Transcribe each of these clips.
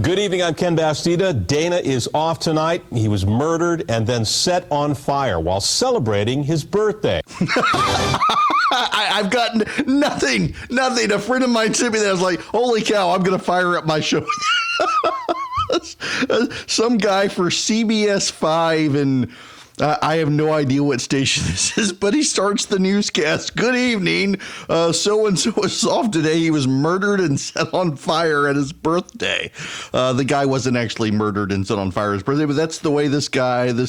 Good evening, I'm Ken Bastida. Dana is off tonight. He was murdered and then set on fire while celebrating his birthday. I've got nothing. A friend of mine sent me that. I was like, holy cow, I'm going to fire up my show. Some guy for CBS 5 and I have no idea what station this is, but he starts the newscast. Good evening. So-and-so is off today. He was murdered and set on fire at his birthday. The guy wasn't actually murdered and set on fire at his birthday, but that's the way this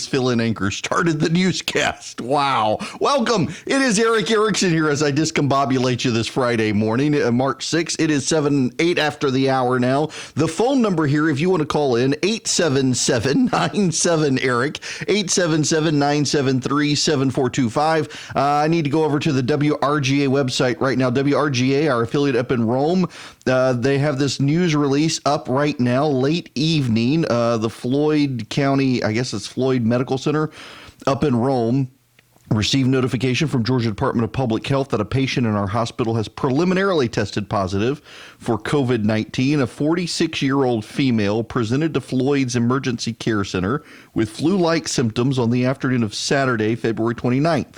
fill-in anchor started the newscast. Wow. Welcome. It is Erick Erickson here as I discombobulate you this Friday morning, March 6th. It is 7:08 after the hour now. The phone number here, if you want to call in, 877-97-ERIC, 877-973-7425. I need to go over to the WRGA website right now. WRGA, our affiliate up in Rome, they have this news release up right now, late evening. The Floyd County, I guess it's Floyd Medical Center up in Rome, received notification from Georgia Department of Public Health that a patient in our hospital has preliminarily tested positive for COVID-19. A 46-year-old female presented to Floyd's Emergency Care Center with flu-like symptoms on the afternoon of Saturday, February 29th.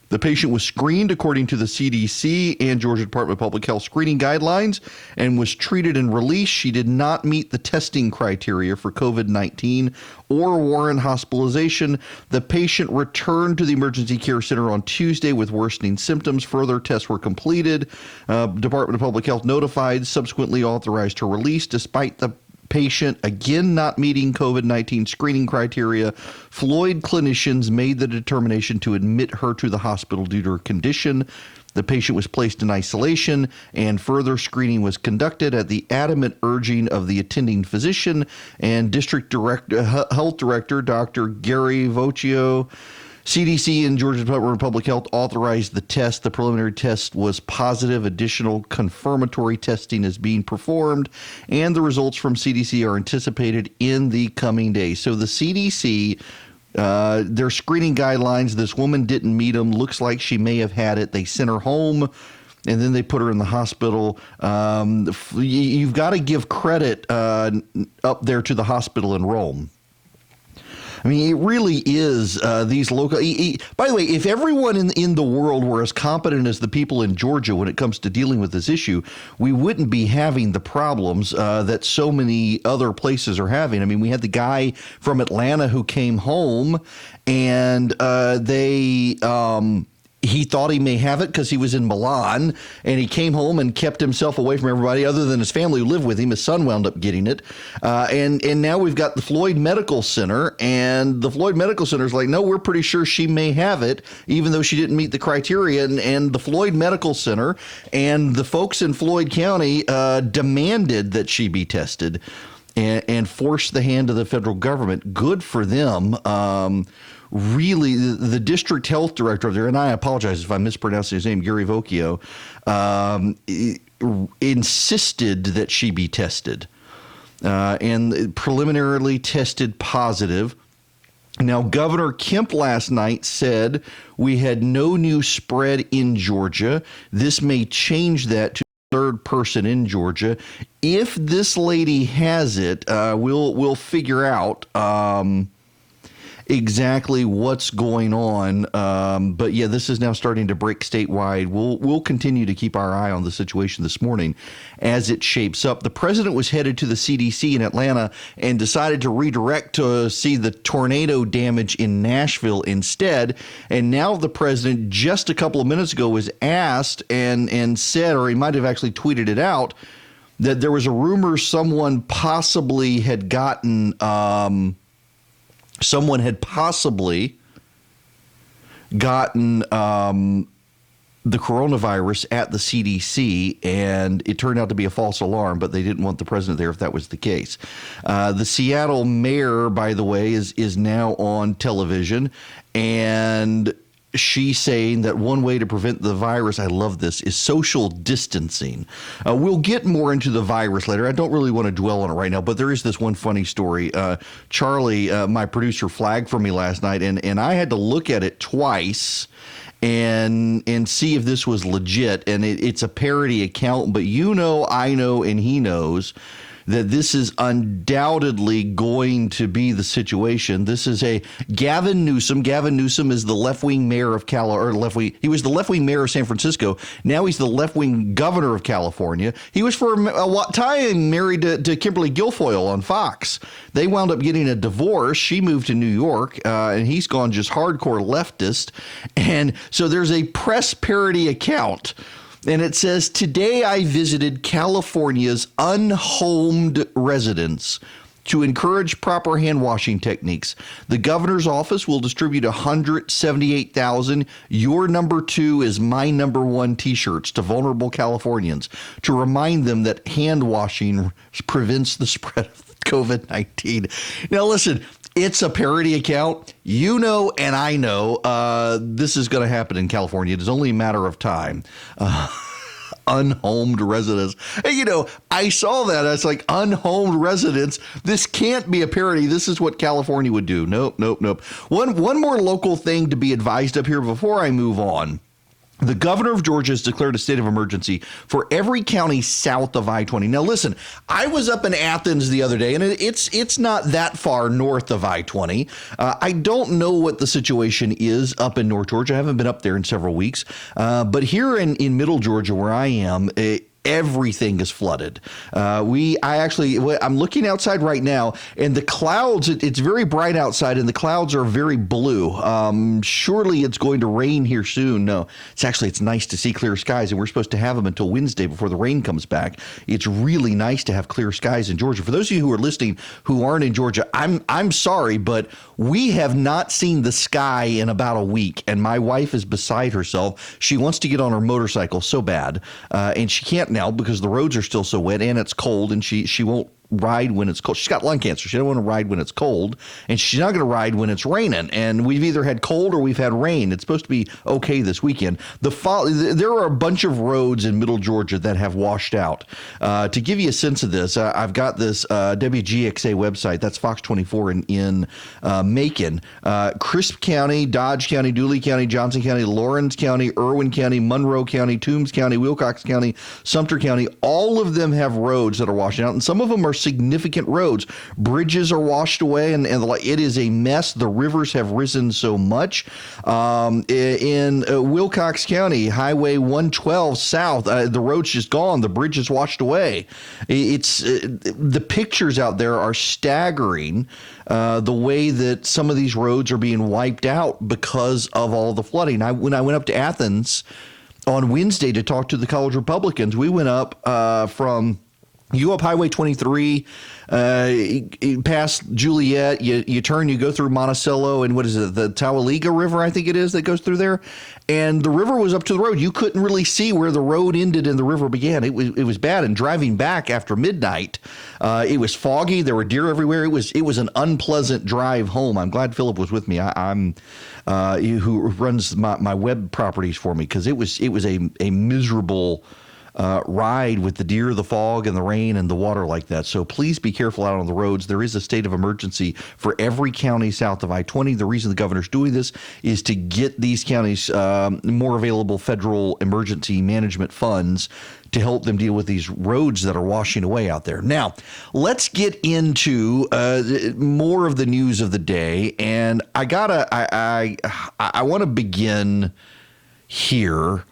The patient was screened according to the CDC and Georgia Department of Public Health screening guidelines and was treated and released. She did not meet the testing criteria for COVID-19 or warrant hospitalization. The patient returned to the emergency care center on Tuesday with worsening symptoms. Further tests were completed. Department of Public Health notified, subsequently authorized her release despite the patient again not meeting COVID-19 screening criteria. Floyd clinicians made the determination to admit her to the hospital due to her condition. The patient was placed in isolation and further screening was conducted at the adamant urging of the attending physician and health director, Dr. Gary Vocchio. CDC and Georgia Department of Public Health authorized the test. The preliminary test was positive. Additional confirmatory testing is being performed, and the results from CDC are anticipated in the coming days. So the CDC, their screening guidelines, this woman didn't meet them. Looks like she may have had it. They sent her home, and then they put her in the hospital. You've got to give credit up there to the hospital in Rome. I mean, it really is these local. By the way, if everyone in the world were as competent as the people in Georgia when it comes to dealing with this issue, we wouldn't be having the problems that so many other places are having. I mean, we had the guy from Atlanta who came home and he thought he may have it because he was in Milan, and he came home and kept himself away from everybody other than his family who lived with him. His son wound up getting it. And now we've got the Floyd Medical Center, and the Floyd Medical Center is like, no, we're pretty sure she may have it, even though she didn't meet the criteria. And the Floyd Medical Center and the folks in Floyd County demanded that she be tested and forced the hand of the federal government. Good for them. Really, the district health director there, and I apologize if I'm mispronouncing his name, Gary Vocchio, insisted that she be tested and preliminarily tested positive. Now, Governor Kemp last night said we had no new spread in Georgia. This may change that to third person in Georgia. If this lady has it, we'll figure out exactly what's going on. But yeah, this is now starting to break statewide. We'll continue to keep our eye on the situation this morning as it shapes up. The president was headed to the CDC in Atlanta and decided to redirect to see the tornado damage in Nashville instead. And now the president just a couple of minutes ago was asked and said, or he might have actually tweeted it out, that there was a rumor someone had gotten the coronavirus at the CDC, and it turned out to be a false alarm, but they didn't want the president there if that was the case. The Seattle mayor, by the way, is now on television, and she's saying that one way to prevent the virus, I love this, is social distancing. We'll get more into the virus later. I don't really want to dwell on it right now, but there is this one funny story. Charlie, my producer, flagged for me last night, and I had to look at it twice and see if this was legit. And it's a parody account, but I know, and he knows. that this is undoubtedly going to be the situation. This is a Gavin Newsom. Gavin Newsom is the left-wing mayor of he was the left-wing mayor of San Francisco. Now he's the left-wing governor of California. He was for a time married to Kimberly Guilfoyle on Fox. They wound up getting a divorce. She moved to New York, and he's gone just hardcore leftist. And so there's a press parody account, and it says, "Today I visited California's unhomed residents to encourage proper hand washing techniques. The governor's office will distribute 178,000 Your Number 2 is My Number 1 t-shirts to vulnerable Californians to remind them that hand washing prevents the spread of COVID-19. Now, listen, it's a parody account. You know, and I know this is going to happen in California. It is only a matter of time. Unhomed residents. Hey, you know, I saw that. I was like, unhomed residents. This can't be a parody. This is what California would do. Nope. One more local thing to be advised of here before I move on. The governor of Georgia has declared a state of emergency for every county south of I-20. Now, listen, I was up in Athens the other day, and it's not that far north of I-20. I don't know what the situation is up in North Georgia. I haven't been up there in several weeks. But here in Middle Georgia, where I am, everything is flooded. I'm looking outside right now, and the clouds, it's very bright outside, and the clouds are very blue. Surely it's going to rain here soon. No, it's nice to see clear skies, and we're supposed to have them until Wednesday before the rain comes back. It's really nice to have clear skies in Georgia. For those of you who are listening who aren't in Georgia, I'm sorry, but we have not seen the sky in about a week, and my wife is beside herself. She wants to get on her motorcycle so bad, and she can't now because the roads are still so wet and it's cold, and she won't ride when it's cold. She's got lung cancer. She don't want to ride when it's cold, and she's not going to ride when it's raining. And we've either had cold or we've had rain. It's supposed to be okay this weekend. There are a bunch of roads in Middle Georgia that have washed out. To give you a sense of this, I've got this WGXA website. That's Fox 24 in Macon. Crisp County, Dodge County, Dooley County, Johnson County, Lawrence County, Irwin County, Monroe County, Toombs County, Wilcox County, Sumter County. All of them have roads that are washing out, and some of them are significant roads. Bridges are washed away, and it is a mess. The rivers have risen so much. In Wilcox County, Highway 112 south, the road's just gone. The bridge is washed away. The pictures out there are staggering, the way that some of these roads are being wiped out because of all the flooding. When I went up to Athens on Wednesday to talk to the college Republicans, we went up you go up Highway 23, past Juliet, you turn, you go through Monticello, and what is it, the Tawaliga River, I think it is, that goes through there. And the river was up to the road. You couldn't really see where the road ended and the river began. It was bad. And driving back after midnight, it was foggy. There were deer everywhere. It was an unpleasant drive home. I'm glad Philip was with me. I'm who runs my web properties for me, because it was a miserable ride with the deer, the fog, and the rain and the water like that. So please be careful out on the roads. There is a state of emergency for every county south of I-20. The reason the governor's doing this is to get these counties more available federal emergency management funds to help them deal with these roads that are washing away out there. Now, let's get into more of the news of the day. And I want to begin here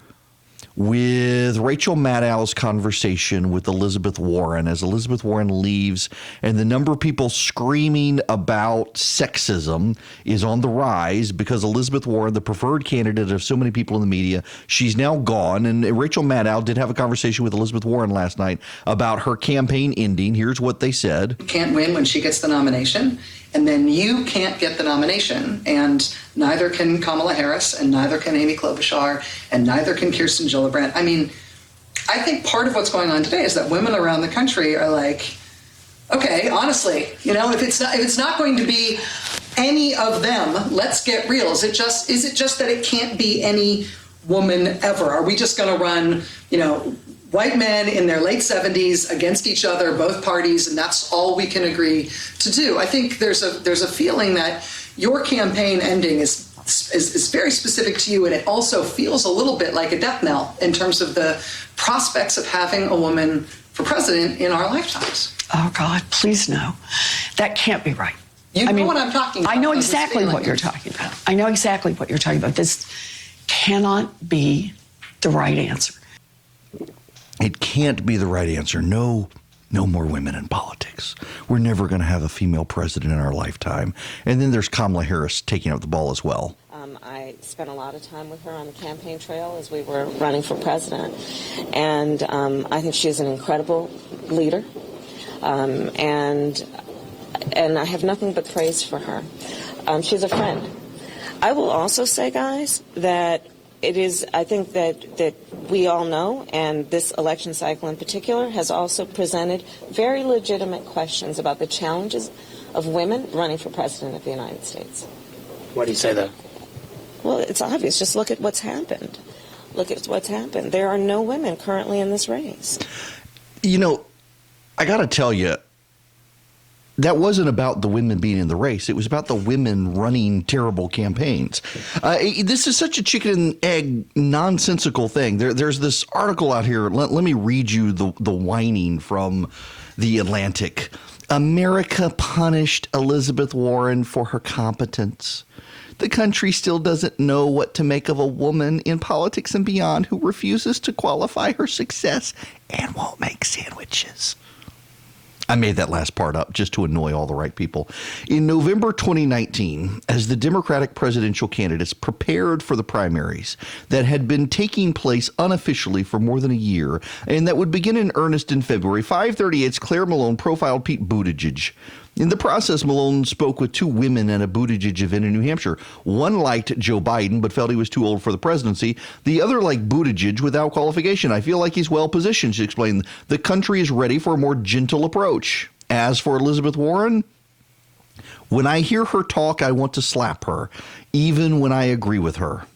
with Rachel Maddow's conversation with Elizabeth Warren as Elizabeth Warren leaves, and the number of people screaming about sexism is on the rise because Elizabeth Warren, the preferred candidate of so many people in the media, she's now gone. And Rachel Maddow did have a conversation with Elizabeth Warren last night about her campaign ending. Here's what they said. Can't win when she gets the nomination, and then you can't get the nomination, and neither can Kamala Harris, and neither can Amy Klobuchar, and neither can Kirsten Gillibrand. I mean, I think part of what's going on today is that women around the country are like, okay, honestly, if it's not going to be any of them, let's get real. Is it just that it can't be any woman ever? Are we just going to run, white men in their late 70s against each other, both parties, and that's all we can agree to do? I think there's a feeling that your campaign ending is is very specific to you, and it also feels a little bit like a death knell in terms of the prospects of having a woman for president in our lifetimes. Oh, God, please no. That can't be right. You know what I'm talking about. I know exactly what you're talking about. I know exactly what you're talking about. This cannot be the right answer. It can't be the right answer. No more women in politics. We're never going to have a female president in our lifetime. And then there's Kamala Harris taking up the ball as well. I spent a lot of time with her on the campaign trail as we were running for president. And I think she is an incredible leader. And I have nothing but praise for her. She's a friend. I will also say, guys, that it is, I think that we all know, and this election cycle in particular has also presented very legitimate questions about the challenges of women running for president of the United States. Why do you say that? Well, it's obvious. Just look at what's happened. Look at what's happened. There are no women currently in this race. You know, I got to tell you, that wasn't about the women being in the race. It was about the women running terrible campaigns. This is such a chicken and egg nonsensical thing. There's this article out here. Let me read you the whining from The Atlantic. America punished Elizabeth Warren for her competence. The country still doesn't know what to make of a woman in politics and beyond who refuses to qualify her success and won't make sandwiches. I made that last part up just to annoy all the right people. In November 2019, as the Democratic presidential candidates prepared for the primaries that had been taking place unofficially for more than a year and that would begin in earnest in February, 538's Claire Malone profiled Pete Buttigieg. In the process, Malone spoke with two women at a Buttigieg event in New Hampshire. One liked Joe Biden, but felt he was too old for the presidency. The other liked Buttigieg without qualification. I feel like he's well positioned, she explained. The country is ready for a more gentle approach. As for Elizabeth Warren, when I hear her talk, I want to slap her, even when I agree with her.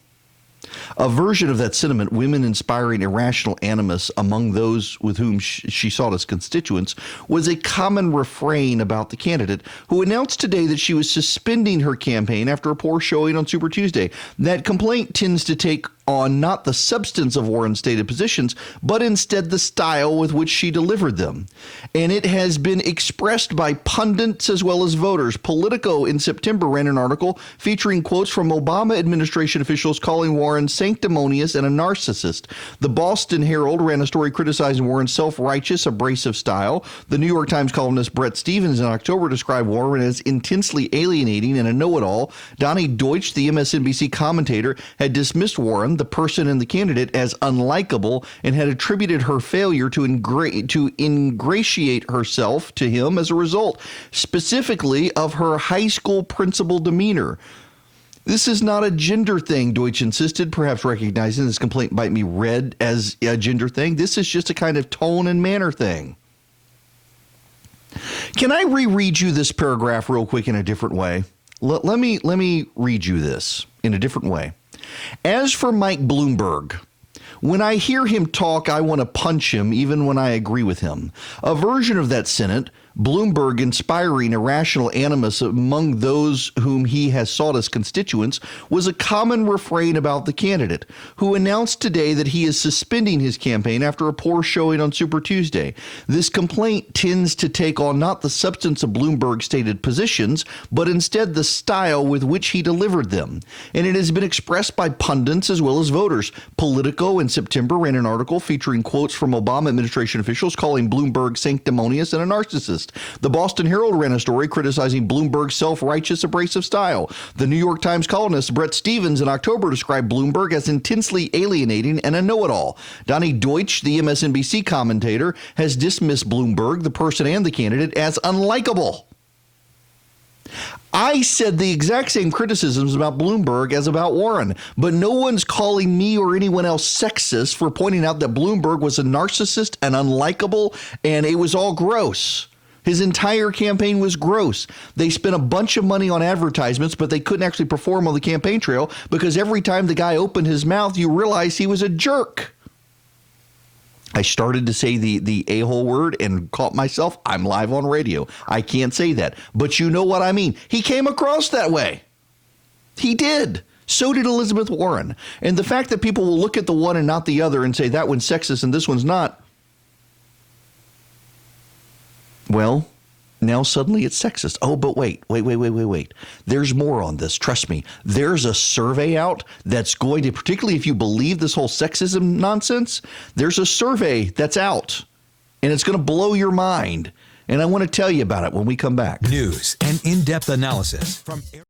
A version of that sentiment, women inspiring irrational animus among those with whom she sought as constituents, was a common refrain about the candidate, who announced today that she was suspending her campaign after a poor showing on Super Tuesday. That complaint tends to take on not the substance of Warren's stated positions, but instead the style with which she delivered them. And it has been expressed by pundits as well as voters. Politico in September ran an article featuring quotes from Obama administration officials calling Warren sanctimonious and a narcissist. The Boston Herald ran a story criticizing Warren's self-righteous, abrasive style. The New York Times columnist Bret Stephens in October described Warren as intensely alienating and a know-it-all. Donnie Deutsch, the MSNBC commentator, had dismissed Warren, the person and the candidate, as unlikable and had attributed her failure to ingratiate herself to him as a result, specifically of her high school principal demeanor. This is not a gender thing, Deutsch insisted, perhaps recognizing this complaint might be read as a gender thing. This is just a kind of tone and manner thing. Can I reread you this paragraph real quick in a different way? Let me read you this in a different way. As for Mike Bloomberg, when I hear him talk, I want to punch him even when I agree with him. A version of that sentiment, Bloomberg inspiring irrational animus among those whom he has sought as constituents, was a common refrain about the candidate, who announced today that he is suspending his campaign after a poor showing on Super Tuesday. This complaint tends to take on not the substance of Bloomberg's stated positions, but instead the style with which he delivered them. And it has been expressed by pundits as well as voters. Politico in September ran an article featuring quotes from Obama administration officials calling Bloomberg sanctimonious and a narcissist. The Boston Herald ran a story criticizing Bloomberg's self-righteous, abrasive style. The New York Times columnist Bret Stephens in October described Bloomberg as intensely alienating and a know-it-all. Donnie Deutsch, the MSNBC commentator, has dismissed Bloomberg, the person and the candidate, as unlikable. I said the exact same criticisms about Bloomberg as about Warren, but no one's calling me or anyone else sexist for pointing out that Bloomberg was a narcissist and unlikable, and it was all gross. His entire campaign was gross. They spent a bunch of money on advertisements, but they couldn't actually perform on the campaign trail because every time the guy opened his mouth, you realized he was a jerk. I started to say the a-hole word and caught myself. I'm live on radio. I can't say that. But you know what I mean. He came across that way. He did. So did Elizabeth Warren. And the fact that people will look at the one and not the other and say that one's sexist and this one's not, well, now suddenly it's sexist. Oh, but wait. There's more on this. Trust me. There's a survey out that's going to, particularly if you believe this whole sexism nonsense, there's a survey that's out, and it's going to blow your mind. And I want to tell you about it when we come back. News and in-depth analysis from Erick.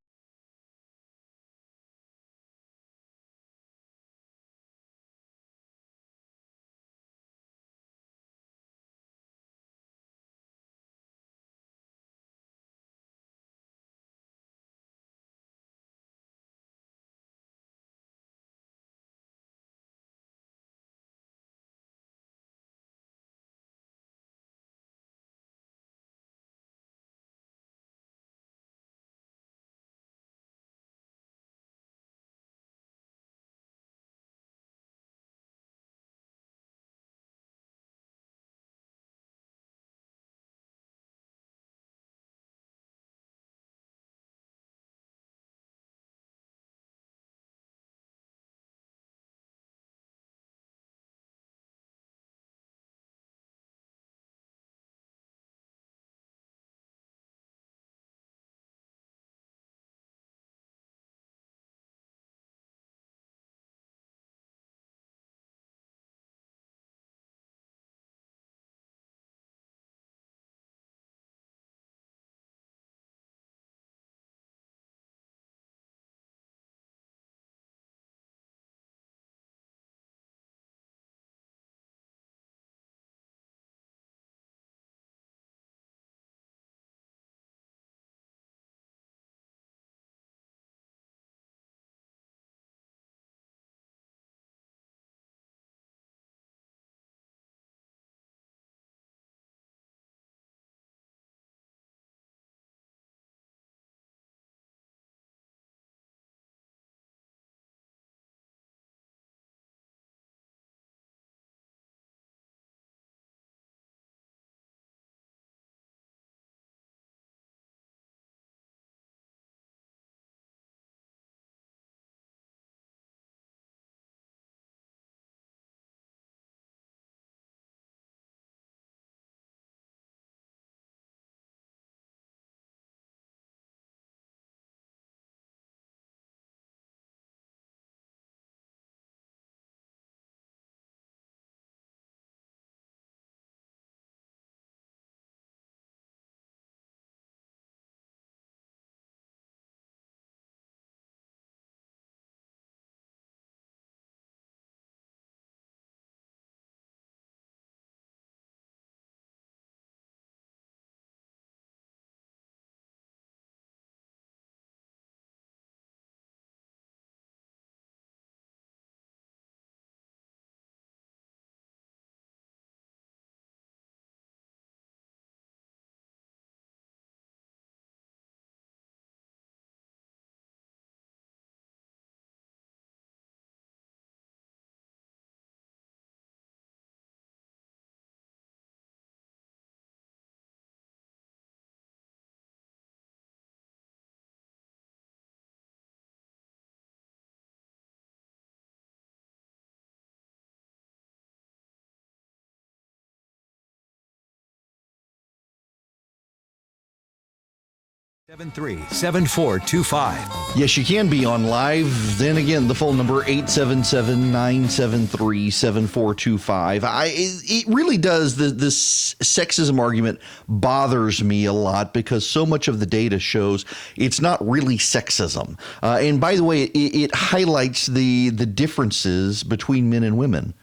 Seven 7425. Yes, you can be on live. Then again, the phone number 877-973-7425. It really does. This sexism argument bothers me a lot because so much of the data shows it's not really sexism. And by the way, it highlights the differences between men and women.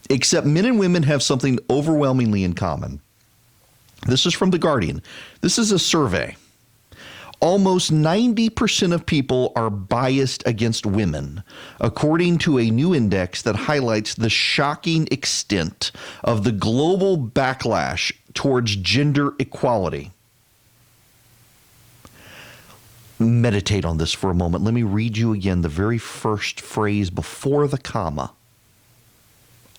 Except men and women have something overwhelmingly in common. This is from The Guardian. This is a survey. Almost 90% of people are biased against women, according to a new index that highlights the shocking extent of the global backlash towards gender equality. Meditate on this for a moment. Let me read you again the very first phrase before the comma.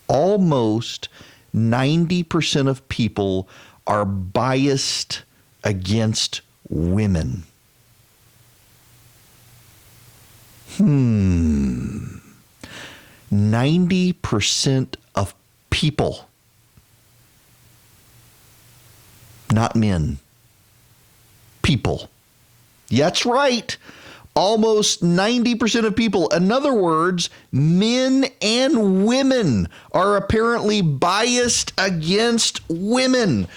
Almost 90% of people are biased against women. 90% of people, not men, people. That's right. Almost 90% of people. In other words, men and women are apparently biased against women.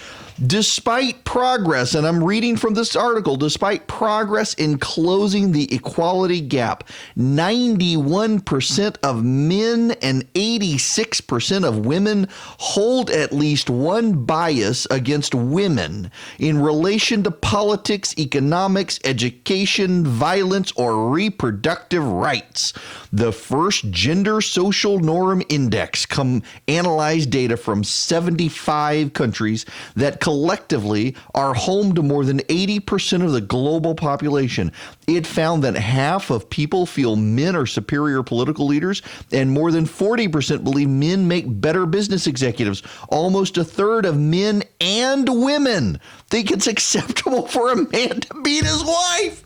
Despite progress, and I'm reading from this article, despite progress in closing the equality gap, 91% of men and 86% of women hold at least one bias against women in relation to politics, economics, education, violence, or reproductive rights. The first Gender Social Norm Index analyzed data from 75 countries that collectively are home to more than 80% of the global population. It found that half of people feel men are superior political leaders, and more than 40% believe men make better business executives. Almost a third of men and women think it's acceptable for a man to beat his wife.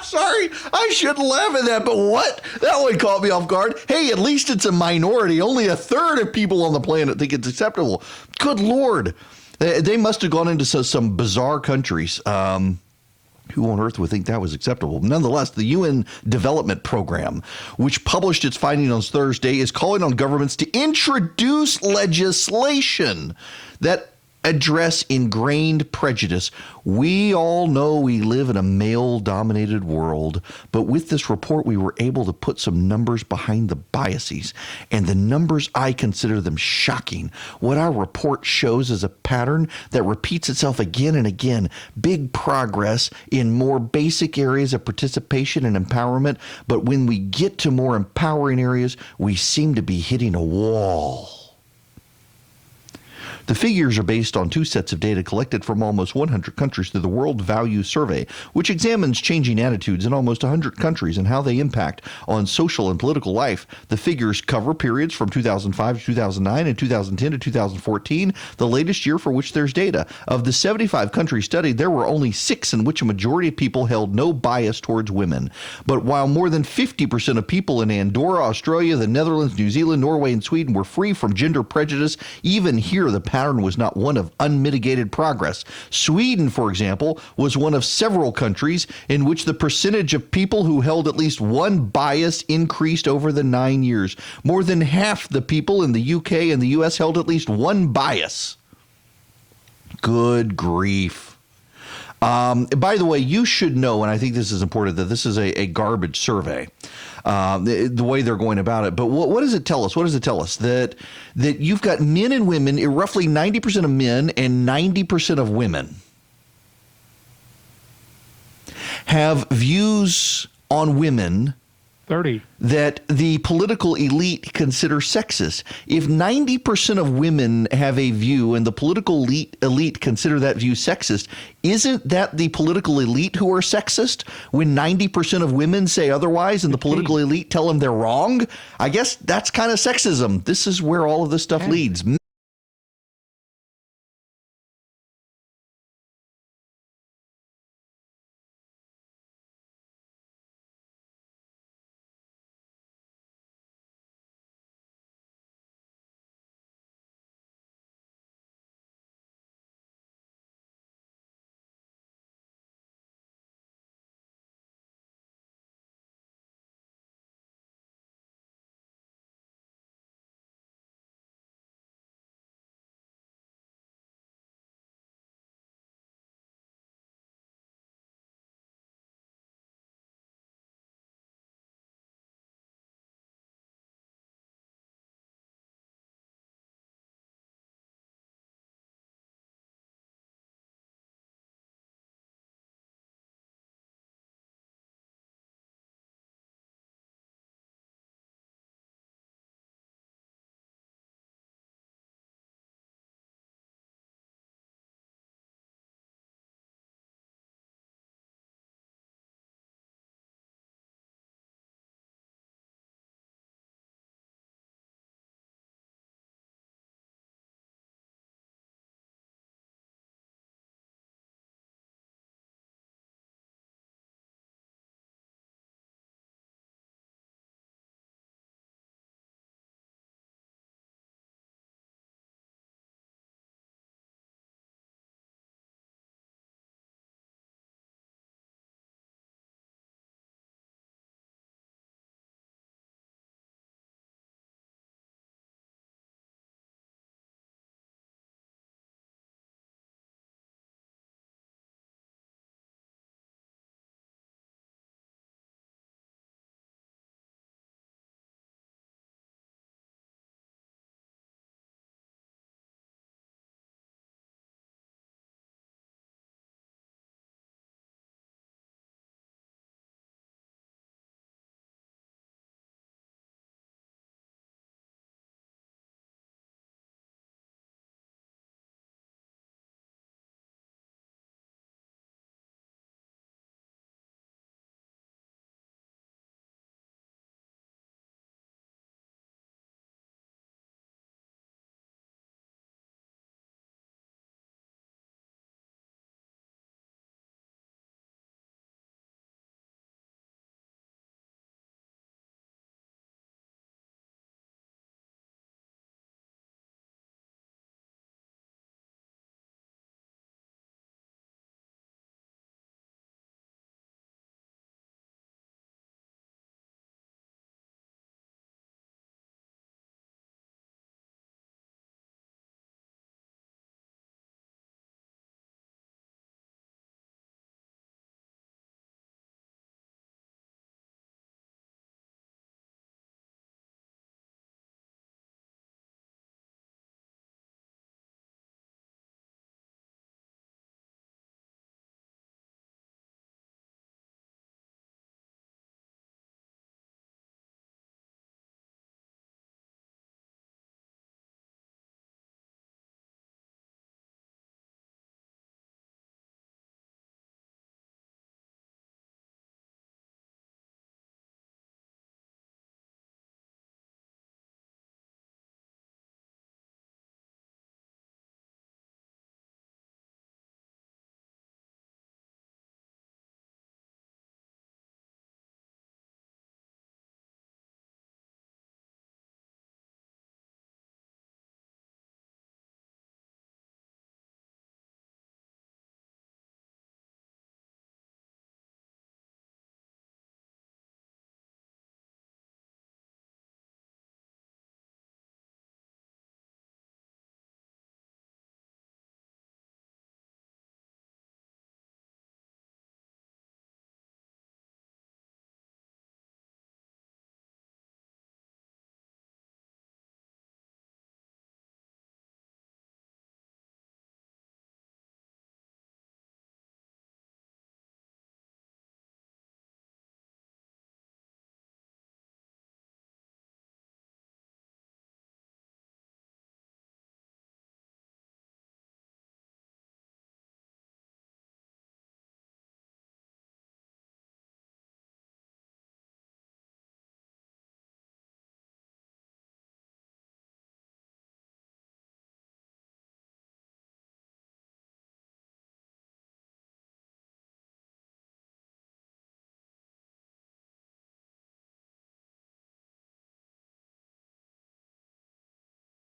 Sorry, I shouldn't laugh at that, but what? That one caught me off guard. Hey, at least it's a minority. Only a third of people on the planet think it's acceptable. Good Lord. They must have gone into some bizarre countries. Who on earth would think that was acceptable? Nonetheless, the UN Development Program, which published its findings on Thursday, is calling on governments to introduce legislation that address ingrained prejudice. We all know we live in a male-dominated world, but with this report, we were able to put some numbers behind the biases, and the numbers, I consider them shocking. What our report shows is a pattern that repeats itself again and again. Big progress in more basic areas of participation and empowerment, but when we get to more empowering areas, we seem to be hitting a wall. The figures are based on two sets of data collected from almost 100 countries through the World Values Survey, which examines changing attitudes in almost 100 countries and how they impact on social and political life. The figures cover periods from 2005 to 2009 and 2010 to 2014, the latest year for which there's data. Of the 75 countries studied, there were only 6 in which a majority of people held no bias towards women. But while more than 50% of people in Andorra, Australia, the Netherlands, New Zealand, Norway, and Sweden were free from gender prejudice, even here the pattern was not one of unmitigated progress. Sweden, for example, was one of several countries in which the percentage of people who held at least one bias increased over the 9 years. More than half the people in the UK and the US held at least one bias. Good grief. By the way, you should know, and I think this is important, that this is a garbage survey, the way they're going about it. But what does it tell us? What does it tell us? That you've got men and women, roughly 90% of men and 90% of women have views on women 30. That the political elite consider sexist. If 90% of women have a view and the political elite consider that view sexist, isn't that the political elite who are sexist when 90% of women say otherwise and the political elite tell them they're wrong? I guess that's kind of sexism. This is where all of this stuff leads.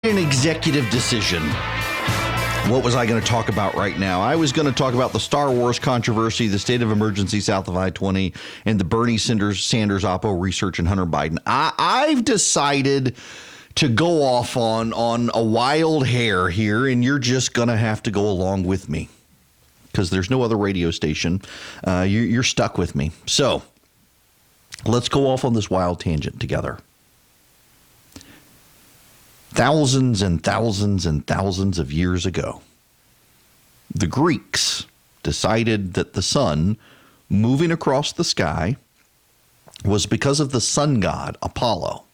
An executive decision. What was I going to talk about right now? I was going to talk about the Star Wars controversy, the state of emergency south of I-20, and the Bernie Sanders Oppo research and Hunter Biden. I've decided to go off on a wild hair here, and you're just going to have to go along with me because there's no other radio station. You're stuck with me. So let's go off on this wild tangent together. Thousands and thousands and thousands of years ago, the Greeks decided that the sun moving across the sky was because of the sun god Apollo,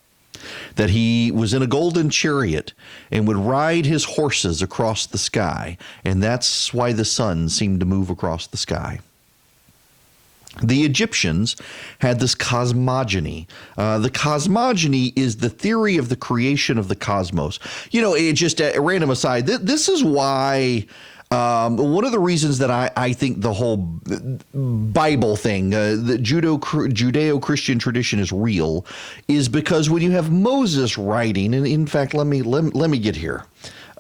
that he was in a golden chariot and would ride his horses across the sky, and that's why the sun seemed to move across the sky. The Egyptians had this cosmogony. The cosmogony is the theory of the creation of the cosmos. You know, it just a random aside. This is why one of the reasons that I think the whole Bible thing, the Judeo-Christian tradition is real, is because when you have Moses writing, and in fact, let me get here.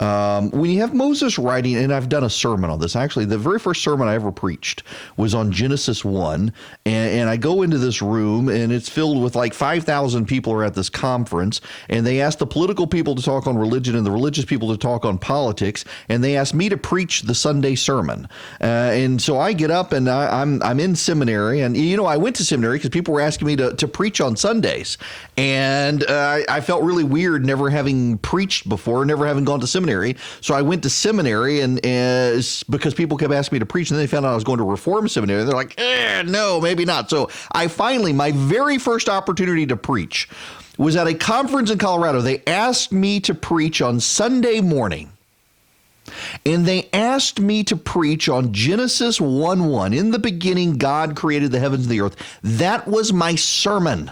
When you have Moses writing, and I've done a sermon on this, actually, the very first sermon I ever preached was on Genesis 1, and I go into this room, and it's filled with like 5,000 people are at this conference, and they asked the political people to talk on religion and the religious people to talk on politics, and they asked me to preach the Sunday sermon. And so I get up, and I'm in seminary, and, you know, I went to seminary because people were asking me to preach on Sundays, and I felt really weird never having preached before, never having gone to seminary. So I went to seminary, and because people kept asking me to preach, and then they found out I was going to Reform Seminary. They're like, no, maybe not. So I finally, my very first opportunity to preach was at a conference in Colorado. They asked me to preach on Sunday morning. And they asked me to preach on Genesis 1:1. In the beginning, God created the heavens and the earth. That was my sermon.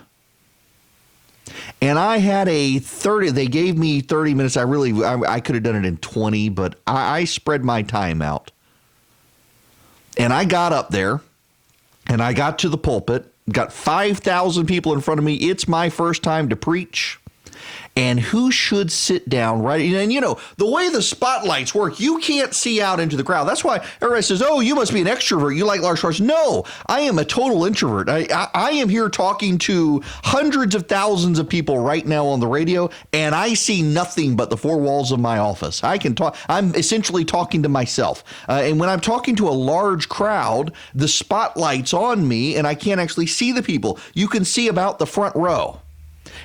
And I had they gave me 30 minutes. I could have done it in 20, but I spread my time out. And I got up there, and I got to the pulpit, got 5,000 people in front of me. It's my first time to preach. And who should sit down right? And you know, the way the spotlights work, you can't see out into the crowd. That's why everybody says, oh, you must be an extrovert. You like large crowds. No, I am a total introvert. I am here talking to hundreds of thousands of people right now on the radio, and I see nothing but the four walls of my office. I can talk. I'm essentially talking to myself. And when I'm talking to a large crowd, the spotlight's on me, and I can't actually see the people. You can see about the front row.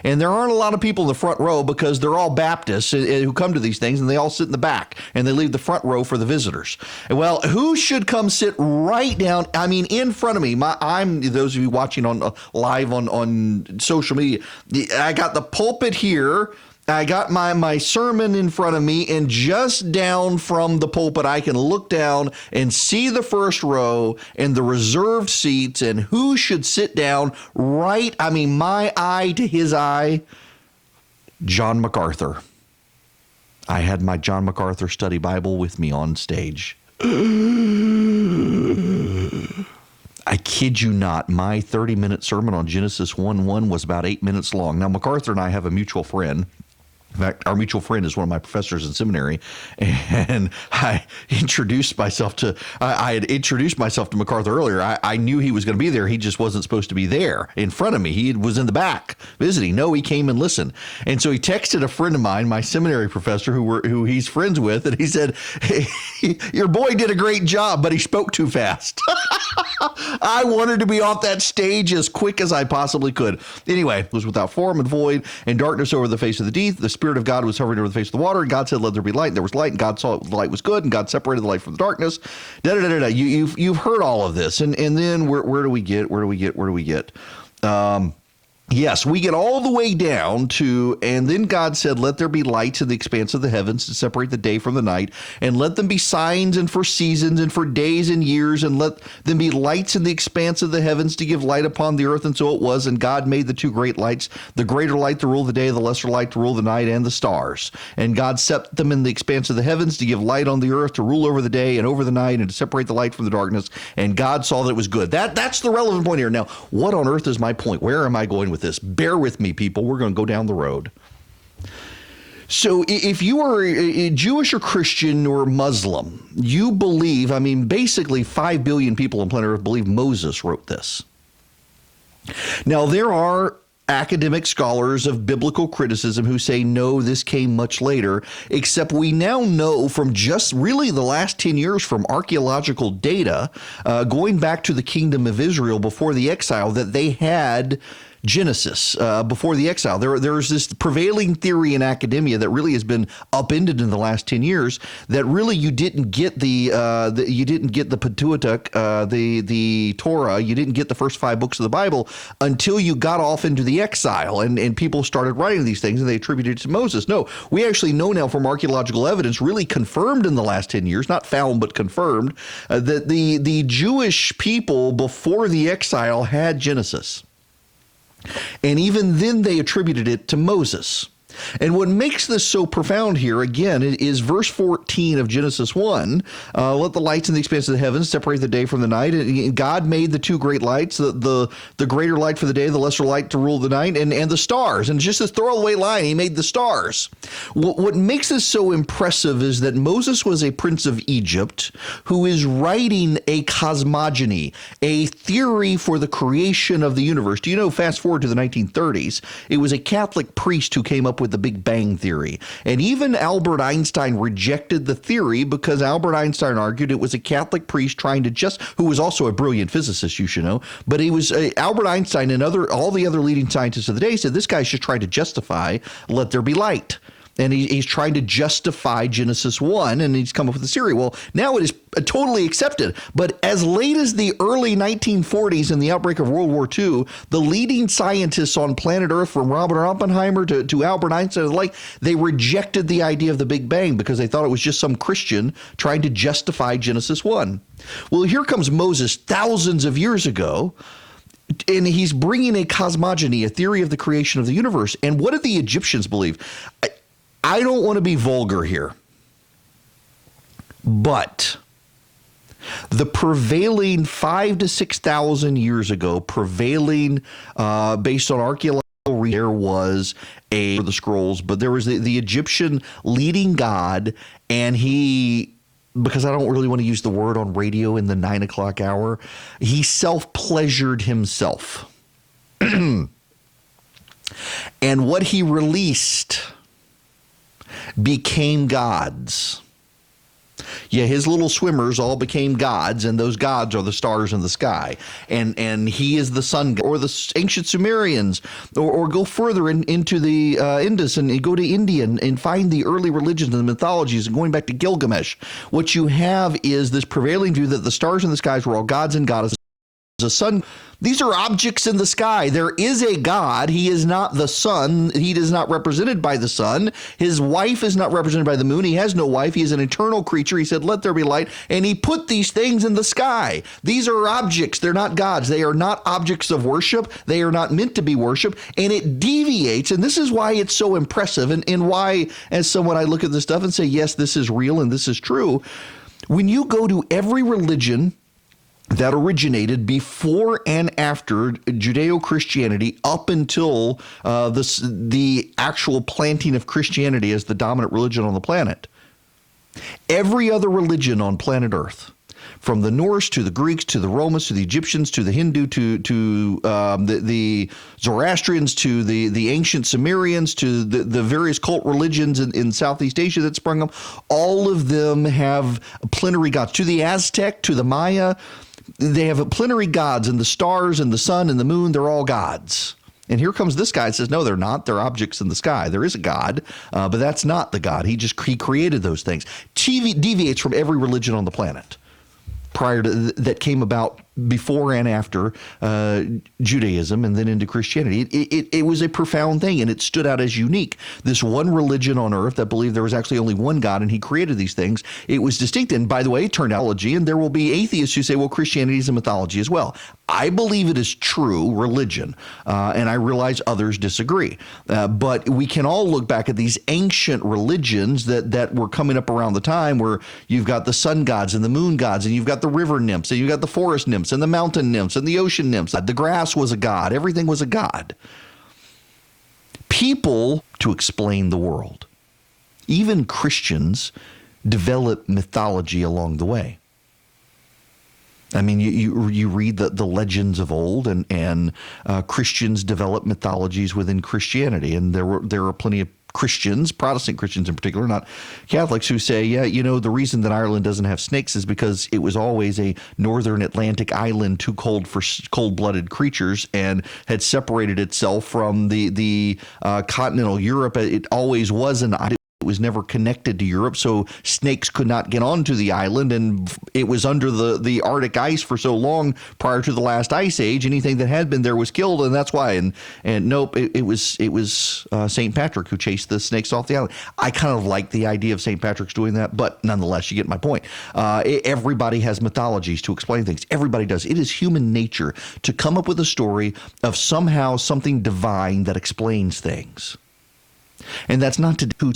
And there aren't a lot of people in the front row because they're all Baptists who come to these things, and they all sit in the back, and they leave the front row for the visitors. And well, who should come sit right down? I mean, in front of me. Those of you watching on live on social media. I got the pulpit here. I got my sermon in front of me, and just down from the pulpit, I can look down and see the first row and the reserved seats and who should sit down right. I mean, my eye to his eye, John MacArthur. I had my John MacArthur study Bible with me on stage. I kid you not, my 30-minute sermon on Genesis 1:1 was about 8 minutes long. Now, MacArthur and I have a mutual friend. In fact, our mutual friend is one of my professors in seminary, and I had introduced myself to MacArthur earlier. I knew he was going to be there. He just wasn't supposed to be there in front of me. He was in the back visiting. No, he came and listened. And so he texted a friend of mine, my seminary professor, who he's friends with, and he said, hey, your boy did a great job, but he spoke too fast. I wanted to be off that stage as quick as I possibly could. Anyway, it was without form and void, and darkness over the face of the deep. The Spirit of God was hovering over the face of the water, and God said, let there be light. And there was light, and God saw the light was good, and God separated the light from the darkness. You've heard all of this. And then where do we get? Yes, we get all the way down to, and then God said, let there be lights in the expanse of the heavens to separate the day from the night, and let them be signs and for seasons and for days and years, and let them be lights in the expanse of the heavens to give light upon the earth. And so it was, and God made the two great lights, the greater light to rule the day, the lesser light to rule the night, and the stars. And God set them in the expanse of the heavens to give light on the earth, to rule over the day and over the night, and to separate the light from the darkness. And God saw that it was good. That's the relevant point here. Now, what on earth is my point? Where am I going with this? Bear with me, people. We're going to go down the road. So if you are Jewish or Christian or Muslim, you believe, I mean, basically 5 billion people on planet Earth believe Moses wrote this. Now, there are academic scholars of biblical criticism who say, no, this came much later, except we now know from just really the last 10 years from archaeological data, going back to the kingdom of Israel before the exile, that they had Genesis before the exile. There's this prevailing theory in academia that really has been upended in the last 10 years that really you didn't get the Pentateuch, the Torah, you didn't get the first 5 books of the Bible until you got off into the exile and people started writing these things and they attributed it to Moses. No, we actually know now from archaeological evidence, really confirmed in the last 10 years, not found but confirmed, that the Jewish people before the exile had Genesis. And even then they attributed it to Moses. And what makes this so profound here, again, is verse 14 of Genesis 1. Let the lights in the expanse of the heavens separate the day from the night. And God made the 2 great lights, the greater light for the day, the lesser light to rule the night, and the stars. And just this throwaway line, he made the stars. What makes this so impressive is that Moses was a prince of Egypt who is writing a cosmogony, a theory for the creation of the universe. Do you know, fast forward to the 1930s, it was a Catholic priest who came up with the Big Bang Theory. And even Albert Einstein rejected the theory because Albert Einstein argued it was a Catholic priest who was also a brilliant physicist, you should know, but he was Albert Einstein and all the other leading scientists of the day said this guy's just trying to justify let there be light. And he's trying to justify Genesis 1, and he's come up with a theory. Well, now it is totally accepted. But as late as the early 1940s and the outbreak of World War II, the leading scientists on planet Earth, from Robert Oppenheimer to Albert Einstein, they rejected the idea of the Big Bang because they thought it was just some Christian trying to justify Genesis 1. Well, here comes Moses thousands of years ago, and he's bringing a cosmogony, a theory of the creation of the universe. And what did the Egyptians believe? I don't want to be vulgar here, but the prevailing 5,000 to 6,000 years ago, based on archaeological research, there was the scrolls, but there was the Egyptian leading god, and he, because I don't really want to use the word on radio in the 9 o'clock hour, he self-pleasured himself. And what he released became gods. Yeah, his little swimmers all became gods, and those gods are the stars in the sky. And he is the sun god, or the ancient Sumerians, or go further into the Indus and go to India and find the early religions and the mythologies, and going back to Gilgamesh. What you have is this prevailing view that the stars in the skies were all gods and goddesses. A sun. These are objects in the sky. There is a God. He is not the sun. He is not represented by the sun. His wife is not represented by the moon. He has no wife. He is an eternal creature. He said, let there be light. And he put these things in the sky. These are objects. They're not gods. They are not objects of worship. They are not meant to be worshiped. And it deviates. And this is why it's so impressive, and why, as someone, I look at this stuff and say, yes, this is real and this is true. When you go to every religion that originated before and after Judeo-Christianity, up until the actual planting of Christianity as the dominant religion on the planet. Every other religion on planet Earth, from the Norse to the Greeks to the Romans to the Egyptians to the Hindu to the Zoroastrians to the ancient Sumerians to the various cult religions in Southeast Asia that sprung up, all of them have plenary gods. To the Aztec, to the Maya, they have plenary gods, and the stars and the sun and the moon, they're all gods. And here comes this guy and says, no, they're not. They're objects in the sky. There is a God, but that's not the God. He created those things. Deviates from every religion on the planet prior to that came about before and after Judaism and then into Christianity. It was a profound thing, and it stood out as unique. This one religion on earth that believed there was actually only one God and he created these things, it was distinct. And by the way, it turned out mythology, and there will be atheists who say, well, Christianity is a mythology as well. I believe it is true religion, and I realize others disagree. But we can all look back at these ancient religions that were coming up around the time where you've got the sun gods and the moon gods, and you've got the river nymphs, and you've got the forest nymphs, and the mountain nymphs, and the ocean nymphs. The grass was a god. Everything was a god. People to explain the world. Even Christians develop mythology along the way. I mean, you read the legends of old, and Christians develop mythologies within Christianity, and there are plenty of Christians, Protestant Christians in particular, not Catholics, who say, yeah, the reason that Ireland doesn't have snakes is because it was always a northern Atlantic island too cold for cold-blooded creatures and had separated itself from the continental Europe. It always was an island. It was never connected to Europe, so snakes could not get onto the island, and it was under the Arctic ice for so long prior to the last ice age. Anything that had been there was killed, and that's why. And nope, it was St. Patrick who chased the snakes off the island. I kind of like the idea of St. Patrick's doing that, but nonetheless, you get my point. Everybody has mythologies to explain things. Everybody does. It is human nature to come up with a story of somehow something divine that explains things. And that's not to do.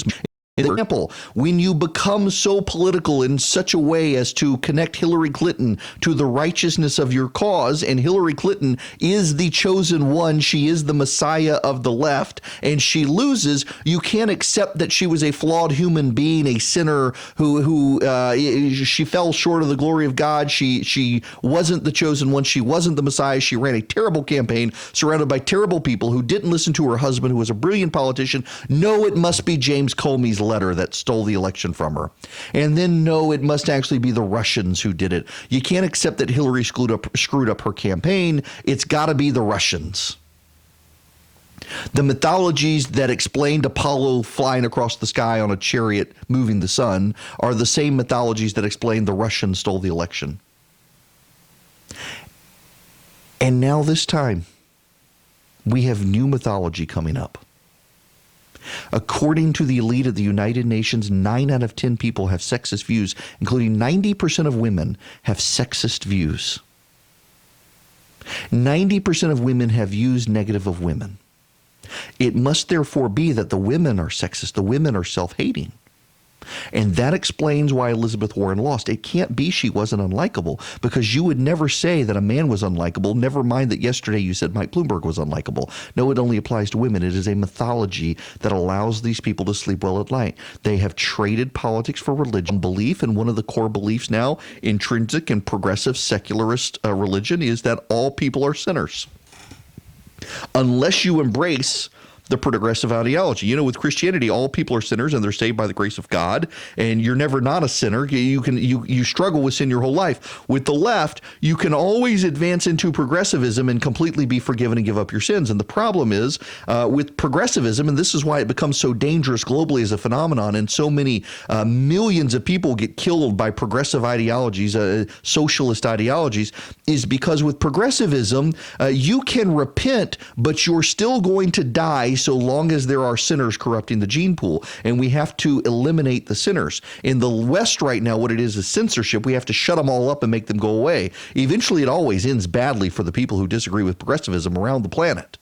Example, when you become so political in such a way as to connect Hillary Clinton to the righteousness of your cause, and Hillary Clinton is the chosen one, she is the Messiah of the left, and she loses, you can't accept that she was a flawed human being, a sinner who she fell short of the glory of God. She wasn't the chosen one. She wasn't the Messiah. She ran a terrible campaign surrounded by terrible people who didn't listen to her husband, who was a brilliant politician. No, it must be James Comey's letter that stole the election from her. And then no, it must actually be the Russians who did it. You can't accept that Hillary screwed up her campaign. It's got to be the Russians. The mythologies that explained Apollo flying across the sky on a chariot moving the sun are the same mythologies that explain the Russians stole the election. And now this time, we have new mythology coming up. According to the elite of the United Nations, 9 out of 10 people have sexist views, including 90% of women have sexist views. 90% of women have views negative of women. It must therefore be that the women are sexist, the women are self-hating. And that explains why Elizabeth Warren lost. It can't be she wasn't unlikable, because you would never say that a man was unlikable, never mind that yesterday you said Mike Bloomberg was unlikable. No, it only applies to women. It is a mythology that allows these people to sleep well at night. They have traded politics for religion. Belief, and one of the core beliefs now, intrinsic and progressive secularist religion, is that all people are sinners. Unless you embrace the progressive ideology. With Christianity, all people are sinners and they're saved by the grace of God, and you're never not a sinner. You struggle with sin your whole life. With the left, you can always advance into progressivism and completely be forgiven and give up your sins. And the problem is with progressivism, and this is why it becomes so dangerous globally as a phenomenon, and so many millions of people get killed by progressive ideologies, socialist ideologies, is because with progressivism, you can repent, but you're still going to die so long as there are sinners corrupting the gene pool, and we have to eliminate the sinners. In the West right now, what it is censorship. We have to shut them all up and make them go away. Eventually, it always ends badly for the people who disagree with progressivism around the planet.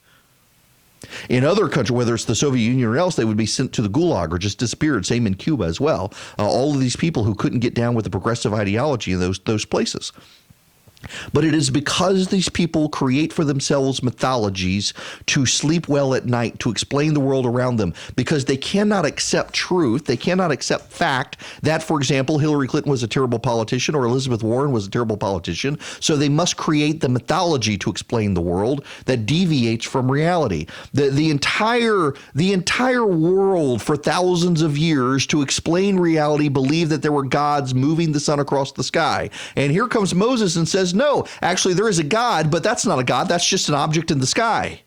In other countries, whether it's the Soviet Union or else, they would be sent to the gulag or just disappeared. Same in Cuba as well. All of these people who couldn't get down with the progressive ideology in those places. But it is because these people create for themselves mythologies to sleep well at night, to explain the world around them, because they cannot accept truth. They cannot accept fact that, for example, Hillary Clinton was a terrible politician or Elizabeth Warren was a terrible politician. So they must create the mythology to explain the world that deviates from reality. The entire world for thousands of years to explain reality believed that there were gods moving the sun across the sky. And here comes Moses and says, no, actually there is a God, but that's not a God. That's just an object in the sky.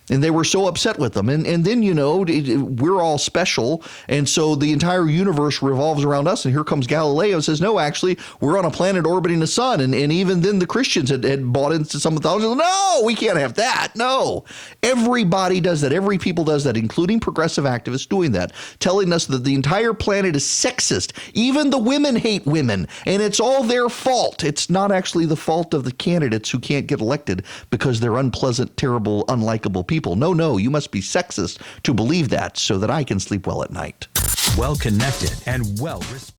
And they were so upset with them. And then, we're all special. And so the entire universe revolves around us. And here comes Galileo and says, no, actually, we're on a planet orbiting the sun. And even then the Christians had bought into some mythology. No, we can't have that. No. Everybody does that. Every people does that, including progressive activists doing that, telling us that the entire planet is sexist. Even the women hate women. And it's all their fault. It's not actually the fault of the candidates who can't get elected because they're unpleasant, terrible, unlikable people. No, you must be sexist to believe that so that I can sleep well at night. Well connected and well respected.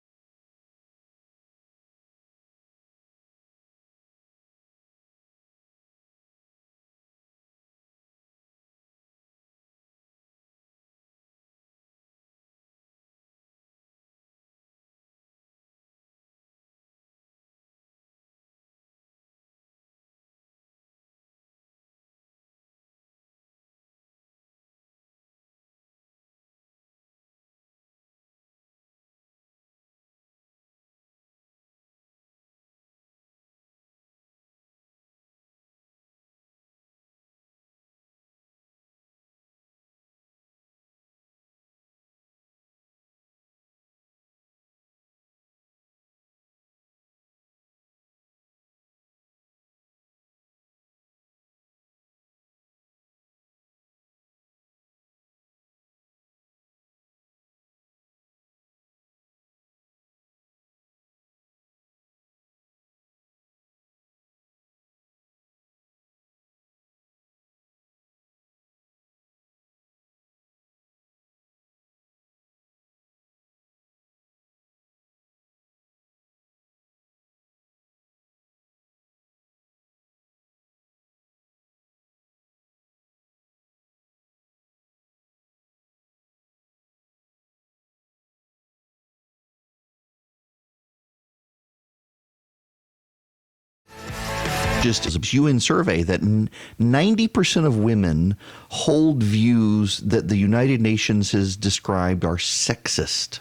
just as a UN survey that 90% of women hold views that the United Nations has described are sexist.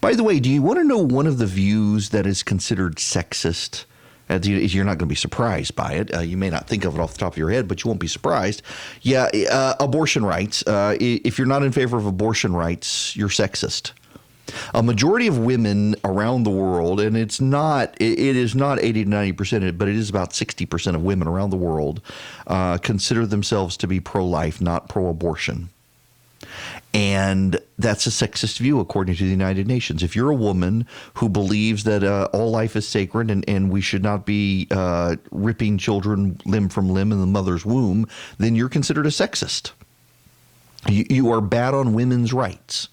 By the way, do you want to know one of the views that is considered sexist? You're not going to be surprised by it. You may not think of it off the top of your head, but you won't be surprised. Yeah, abortion rights. If you're not in favor of abortion rights, you're sexist. A majority of women around the world, and it is not 80 to 90%, but it is about 60% of women around the world consider themselves to be pro-life, not pro-abortion. And that's a sexist view, according to the United Nations. If you're a woman who believes that all life is sacred and we should not be ripping children limb from limb in the mother's womb, then you're considered a sexist. You are bad on women's rights.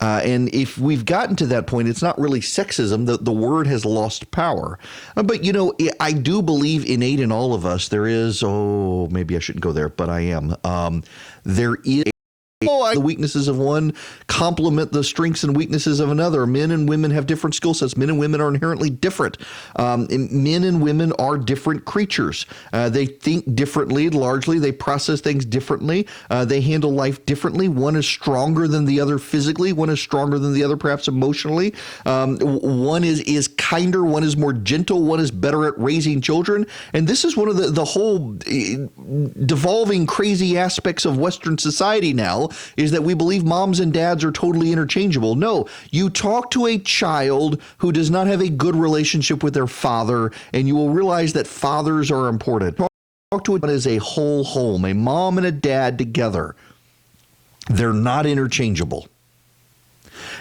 And if we've gotten to that point, it's not really sexism. The word has lost power. But, you know, I do believe innate in all of us there is, maybe I shouldn't go there, but I am. There is the weaknesses of one complement the strengths and weaknesses of another. Men and women have different skill sets. Men and women are inherently different. Men and women are different creatures. They think differently, largely. They process things differently. They handle life differently. One is stronger than the other physically. One is stronger than the other, perhaps emotionally. One is kinder. One is more gentle. One is better at raising children. And this is one of the whole devolving crazy aspects of Western society now, is that we believe moms and dads are totally interchangeable. No, you talk to a child who does not have a good relationship with their father, and you will realize that fathers are important. Talk to it as a whole home, a mom and a dad together. They're not interchangeable.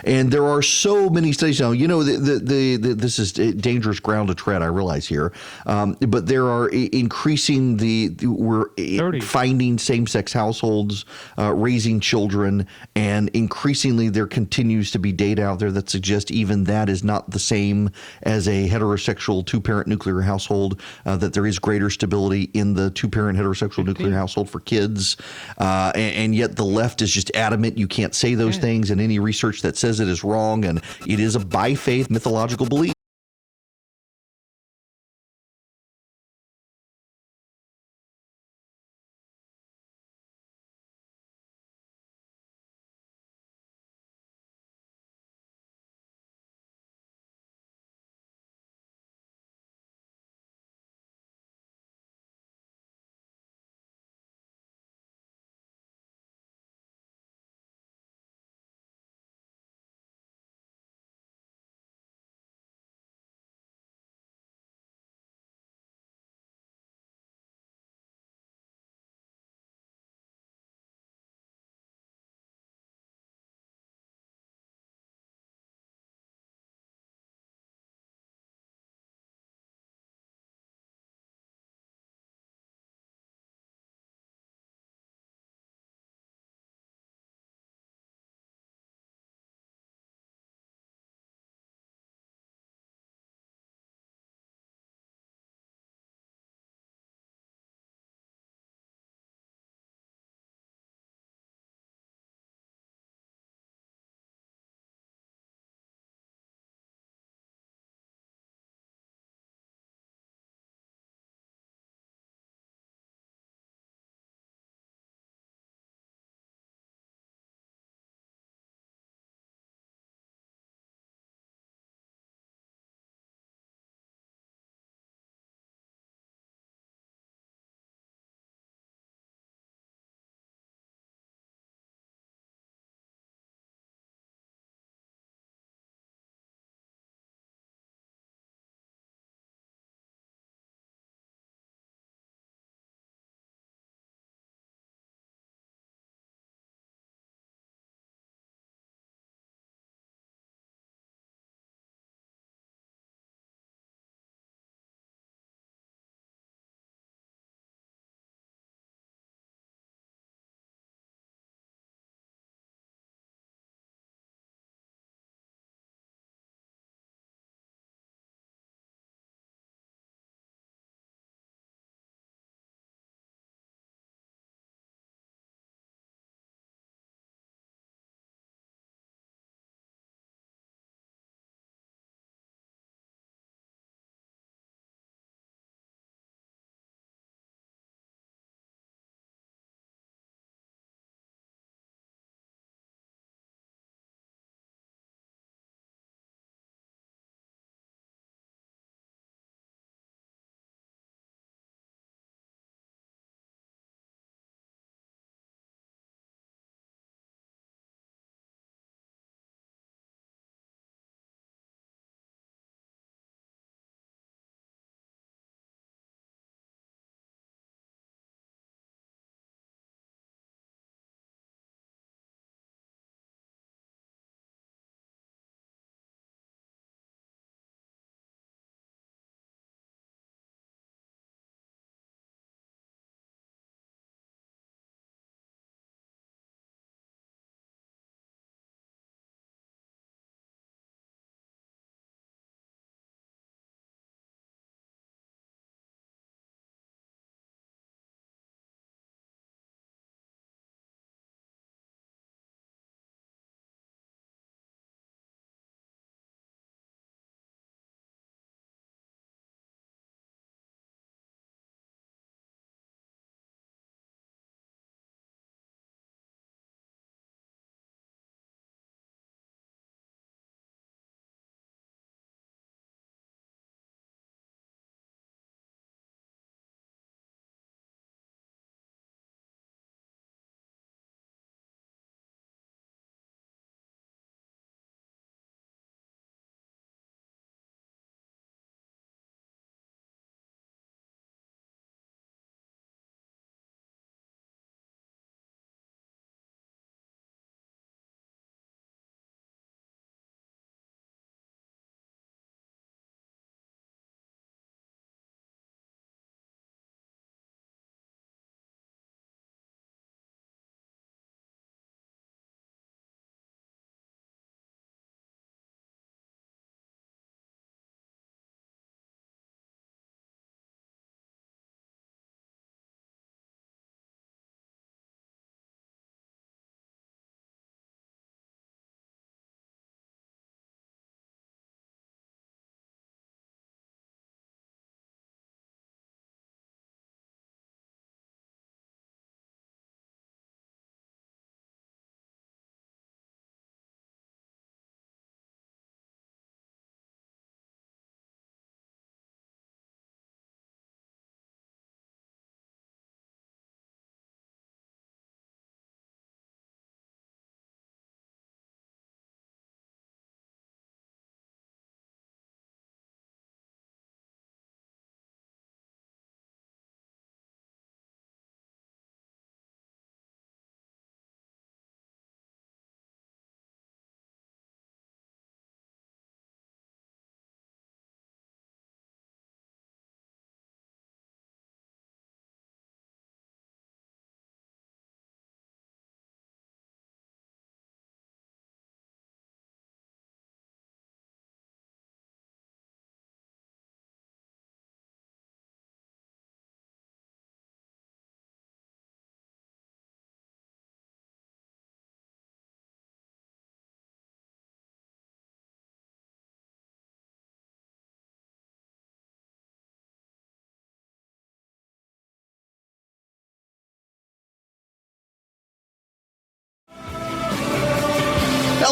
And there are so many studies now. You know, this is dangerous ground to tread, I realize here. But there are increasing we're 30. Finding same-sex households, raising children, and increasingly there continues to be data out there that suggests even that is not the same as a heterosexual two-parent nuclear household, that there is greater stability in the two-parent heterosexual nuclear household for kids. And yet the left is just adamant you can't say those things, and any research that says it is wrong, and it is a by faith mythological belief.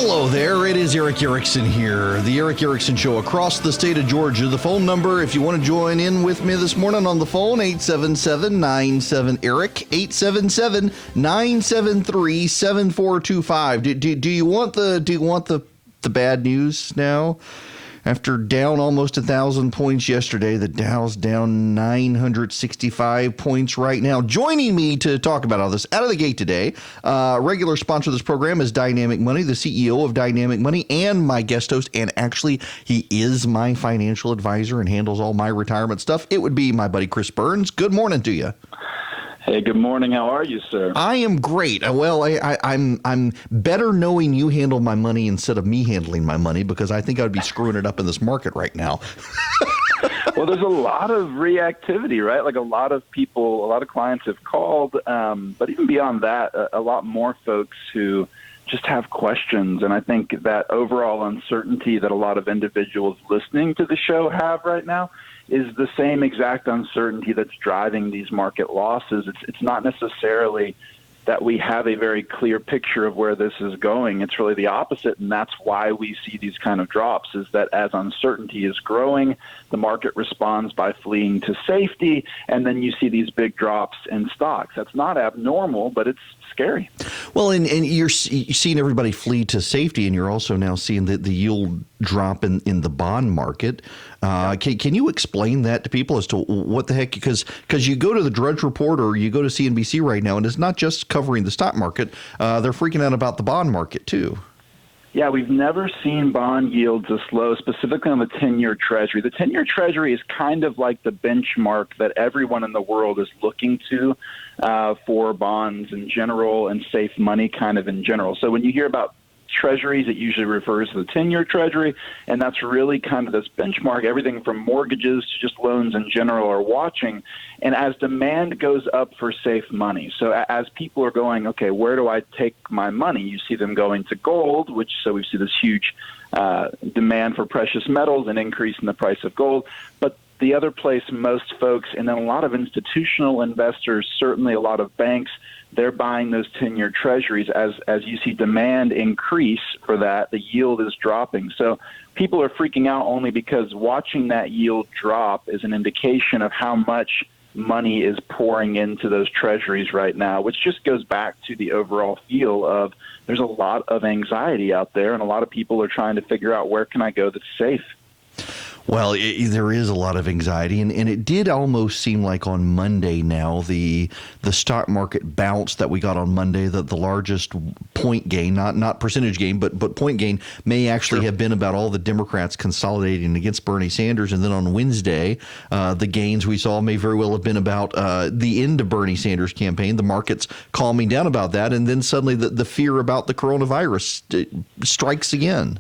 Hello there, it is Erick Erickson here, the Erick Erickson Show across the state of Georgia. The phone number, if you want to join in with me this morning on the phone, 877-97-ERIC, 877-973-7425. Do you want the bad news now? After down almost 1,000 points yesterday, the Dow's down 965 points right now. Joining me to talk about all this out of the gate today, regular sponsor of this program is Dynamic Money, the CEO of Dynamic Money, and my guest host, and actually he is my financial advisor and handles all my retirement stuff. It would be my buddy Chris Burns. Good morning to you. Hey, good morning. How are you, sir? I am great. Well, I'm better knowing you handle my money instead of me handling my money, because I think I would be screwing it up in this market right now. Well, there's a lot of reactivity, right? Like a lot of people, a lot of clients have called, but even beyond that, a lot more folks who just have questions. And I think that overall uncertainty that a lot of individuals listening to the show have right now is the same exact uncertainty that's driving these market losses. It's not necessarily that we have a very clear picture of where this is going. It's really the opposite, and that's why we see these kind of drops, is that as uncertainty is growing, the market responds by fleeing to safety, and then you see these big drops in stocks. That's not abnormal, but it's scary. Well, and you're seeing everybody flee to safety, and you're also now seeing the yield drop in the bond market. Can you explain that to people as to what the heck? Because you go to the Drudge Report or you go to CNBC right now, and it's not just covering the stock market. They're freaking out about the bond market, too. Yeah, we've never seen bond yields this low, specifically on the 10-year Treasury. The 10-year Treasury is kind of like the benchmark that everyone in the world is looking to for bonds in general and safe money kind of in general. So when you hear about Treasuries, it usually refers to the 10-year Treasury, and that's really kind of this benchmark. Everything from mortgages to just loans in general are watching. And as demand goes up for safe money, so as people are going, okay, where do I take my money? You see them going to gold, so we see this huge demand for precious metals and increase in the price of gold. But the other place most folks, and then a lot of institutional investors, certainly a lot of banks, they're buying those 10-year Treasuries. As you see demand increase for that, the yield is dropping. So people are freaking out only because watching that yield drop is an indication of how much money is pouring into those Treasuries right now, which just goes back to the overall feel of there's a lot of anxiety out there, and a lot of people are trying to figure out where can I go that's safe. Well, there is a lot of anxiety, and it did almost seem like on Monday now, the stock market bounce that we got on Monday, the largest point gain, not percentage gain, but point gain, may actually have been about all the Democrats consolidating against Bernie Sanders. And then on Wednesday, the gains we saw may very well have been about the end of Bernie Sanders' campaign, the markets calming down about that, and then suddenly the fear about the coronavirus strikes again.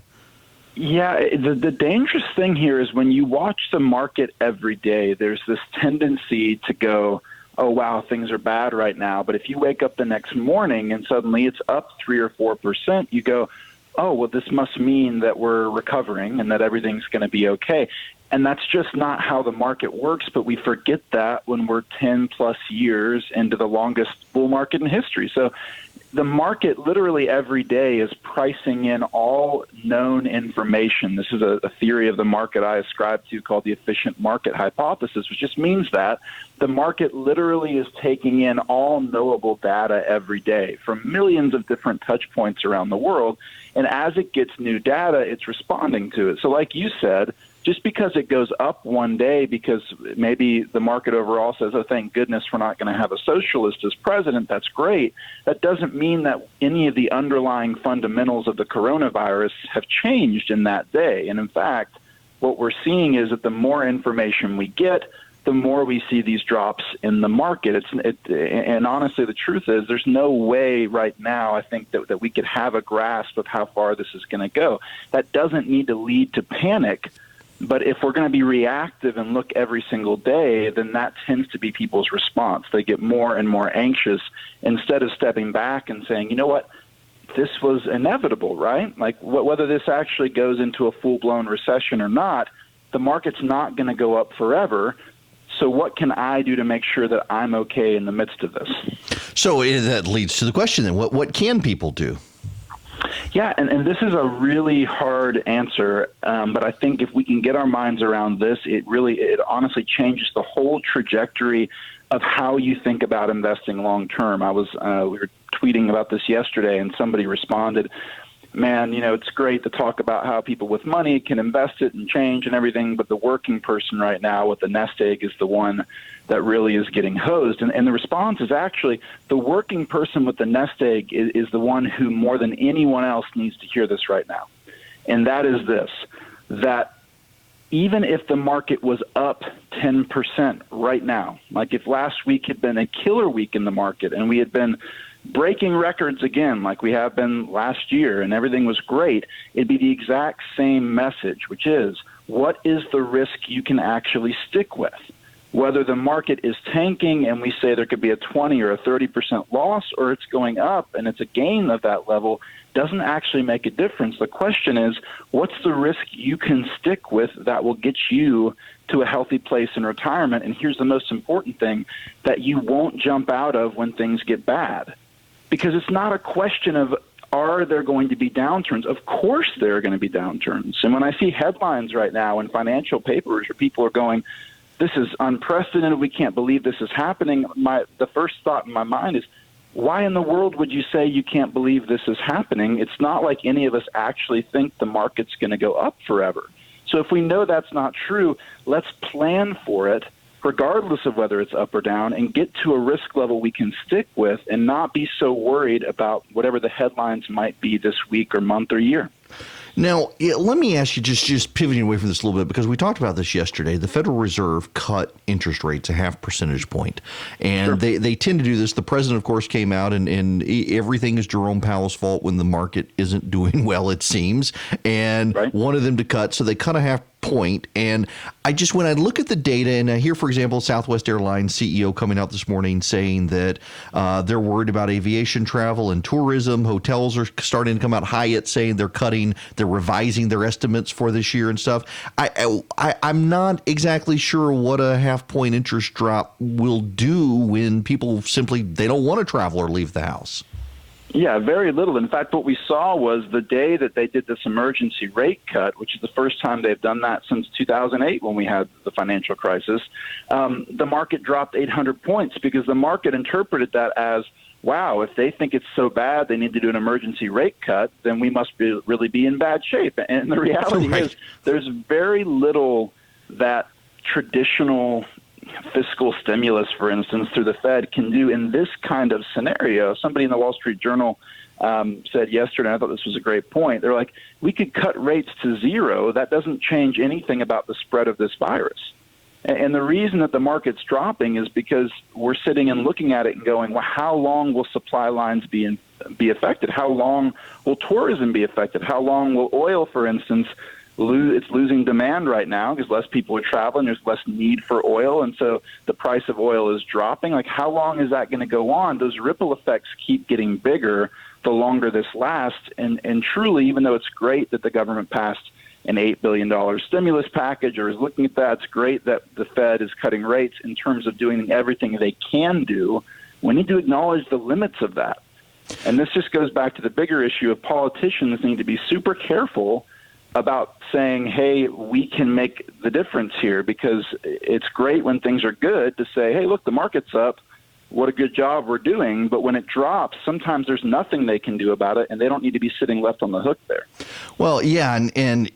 Yeah, the dangerous thing here is when you watch the market every day, there's this tendency to go, oh, wow, things are bad right now. But if you wake up the next morning and suddenly it's up 3 or 4%, you go, oh, well, this must mean that we're recovering and that everything's going to be okay. And that's just not how the market works, but we forget that when we're 10 plus years into the longest bull market in history. So the market literally every day is pricing in all known information. This is a theory of the market I ascribe to called the efficient market hypothesis, which just means that the market literally is taking in all knowable data every day from millions of different touch points around the world. And as it gets new data, it's responding to it. So like you said, just because it goes up one day because maybe the market overall says, oh, thank goodness we're not going to have a socialist as president, that's great. That doesn't mean that any of the underlying fundamentals of the coronavirus have changed in that day. And in fact, what we're seeing is that the more information we get, the more we see these drops in the market. And honestly, the truth is there's no way right now, I think, that we could have a grasp of how far this is going to go. That doesn't need to lead to panic. But if we're going to be reactive and look every single day, then that tends to be people's response. They get more and more anxious instead of stepping back and saying, you know what, this was inevitable, right? Like whether this actually goes into a full-blown recession or not, the market's not going to go up forever. So what can I do to make sure that I'm okay in the midst of this? So that leads to the question then, what can people do? Yeah, and this is a really hard answer, but I think if we can get our minds around this, it honestly changes the whole trajectory of how you think about investing long term. We were tweeting about this yesterday, and somebody responded, man, it's great to talk about how people with money can invest it and change and everything, but the working person right now with the nest egg is the one that really is getting hosed. And the response is actually the working person with the nest egg is the one who more than anyone else needs to hear this right now. And that is this, that even if the market was up 10% right now, like if last week had been a killer week in the market and we had been breaking records again like we have been last year and everything was great, it'd be the exact same message, which is, what is the risk you can actually stick with? Whether the market is tanking and we say there could be a 20 or a 30% loss, or it's going up and it's a gain of that level, doesn't actually make a difference. The question is, what's the risk you can stick with that will get you to a healthy place in retirement? And here's the most important thing, that you won't jump out of when things get bad. Because it's not a question of, are there going to be downturns? Of course there are going to be downturns. And when I see headlines right now in financial papers where people are going, this is unprecedented, we can't believe this is happening, the first thought in my mind is, why in the world would you say you can't believe this is happening? It's not like any of us actually think the market's going to go up forever. So if we know that's not true, let's plan for it, regardless of whether it's up or down, and get to a risk level we can stick with and not be so worried about whatever the headlines might be this week or month or year. Now, let me ask you, just pivoting away from this a little bit, because we talked about this yesterday. The Federal Reserve cut interest rates a 0.5 percentage point, and Sure. they tend to do this. The president, of course, came out, and everything is Jerome Powell's fault when the market isn't doing well, it seems, and Right. wanted them to cut, so they cut a 0.5 point. And when I look at the data, and I hear, for example, Southwest Airlines CEO coming out this morning saying that they're worried about aviation travel and tourism. Hotels are starting to come out. Hyatt saying they're revising their estimates for this year and stuff. I'm not exactly sure what a 0.5 point interest drop will do when people they don't want to travel or leave the house. Yeah, very little. In fact, what we saw was the day that they did this emergency rate cut, which is the first time they've done that since 2008 when we had the financial crisis, the market dropped 800 points because the market interpreted that as, wow, if they think it's so bad they need to do an emergency rate cut, then we must really be in bad shape. And the reality is there's very little that traditional fiscal stimulus, for instance, through the Fed can do in this kind of scenario. Somebody in the Wall Street Journal said yesterday, and I thought this was a great point, they're like, we could cut rates to zero. That doesn't change anything about the spread of this virus. And the reason that the market's dropping is because we're sitting and looking at it and going, well, how long will supply lines be affected? How long will tourism be affected? How long will oil, for instance, it's losing demand right now because less people are traveling. There's less need for oil, and so the price of oil is dropping. Like, how long is that going to go on? Those ripple effects keep getting bigger the longer this lasts. And truly, even though it's great that the government passed an $8 billion stimulus package or is looking at that, it's great that the Fed is cutting rates in terms of doing everything they can do. We need to acknowledge the limits of that. And this just goes back to the bigger issue of politicians need to be super careful about saying, hey, we can make the difference here, because it's great when things are good to say, hey, look, the market's up. What a good job we're doing. But when it drops, sometimes there's nothing they can do about it, and they don't need to be sitting left on the hook there. Well, yeah, and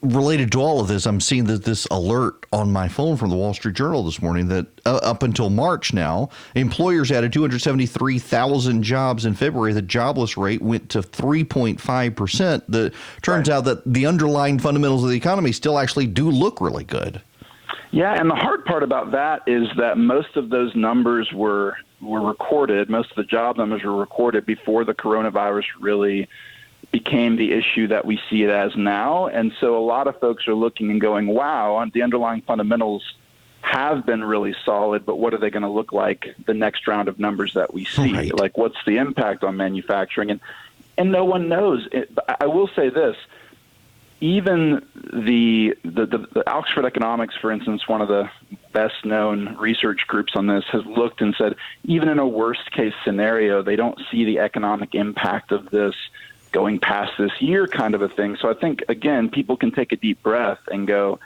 related to all of this, I'm seeing this alert on my phone from the Wall Street Journal this morning that up until March now, employers added 273,000 jobs in February. The jobless rate went to 3.5%. That turns out that the underlying fundamentals of the economy still actually do look really good. Yeah, and the hard part about that is that most of those numbers were recorded. Most of the job numbers were recorded before the coronavirus really became the issue that we see it as now. And so a lot of folks are looking and going, wow, the underlying fundamentals have been really solid, but what are they going to look like the next round of numbers that we see? Right. Like, what's the impact on manufacturing? And no one knows. I will say this. Even the Oxford Economics, for instance, one of the best-known research groups on this, has looked and said, even in a worst-case scenario, they don't see the economic impact of this going past this year kind of a thing. So I think, again, people can take a deep breath and go,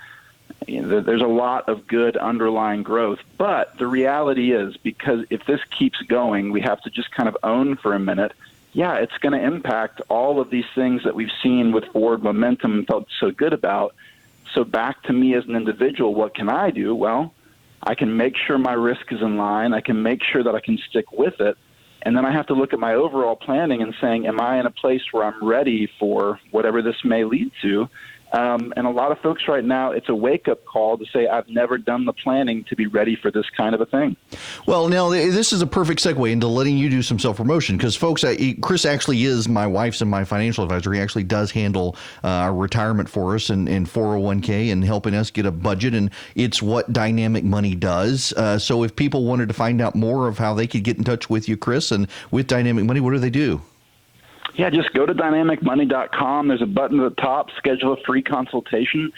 there's a lot of good underlying growth. But the reality is, because if this keeps going, we have to just kind of own for a minute, yeah, it's going to impact all of these things that we've seen with forward momentum and felt so good about. So back to me as an individual, what can I do? Well, I can make sure my risk is in line. I can make sure that I can stick with it. And then I have to look at my overall planning and saying, am I in a place where I'm ready for whatever this may lead to? And a lot of folks right now, it's a wake-up call to say, I've never done the planning to be ready for this kind of a thing. Well, now, this is a perfect segue into letting you do some self-promotion, because, folks, Chris actually is my wife's and my financial advisor. He actually does handle our retirement for us and 401k and helping us get a budget, and it's what Dynamic Money does. So if people wanted to find out more of how they could get in touch with you, Chris, and with Dynamic Money, what do they do? Yeah, just go to dynamicmoney.com. There's a button at the top, schedule a free consultation.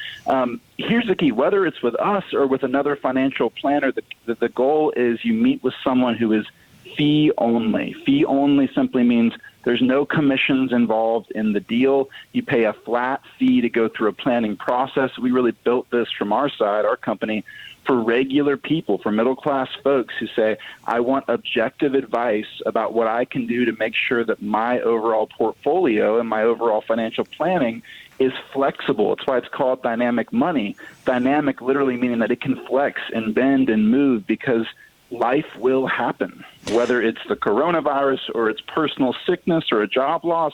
Here's the key. Whether it's with us or with another financial planner, the goal is you meet with someone who is fee only. Fee only simply means there's no commissions involved in the deal. You pay a flat fee to go through a planning process. We really built this from our side, our company, for regular people, for middle-class folks who say, I want objective advice about what I can do to make sure that my overall portfolio and my overall financial planning is flexible. It's why it's called Dynamic Money. Dynamic literally meaning that it can flex and bend and move, because life will happen. Whether it's the coronavirus or it's personal sickness or a job loss,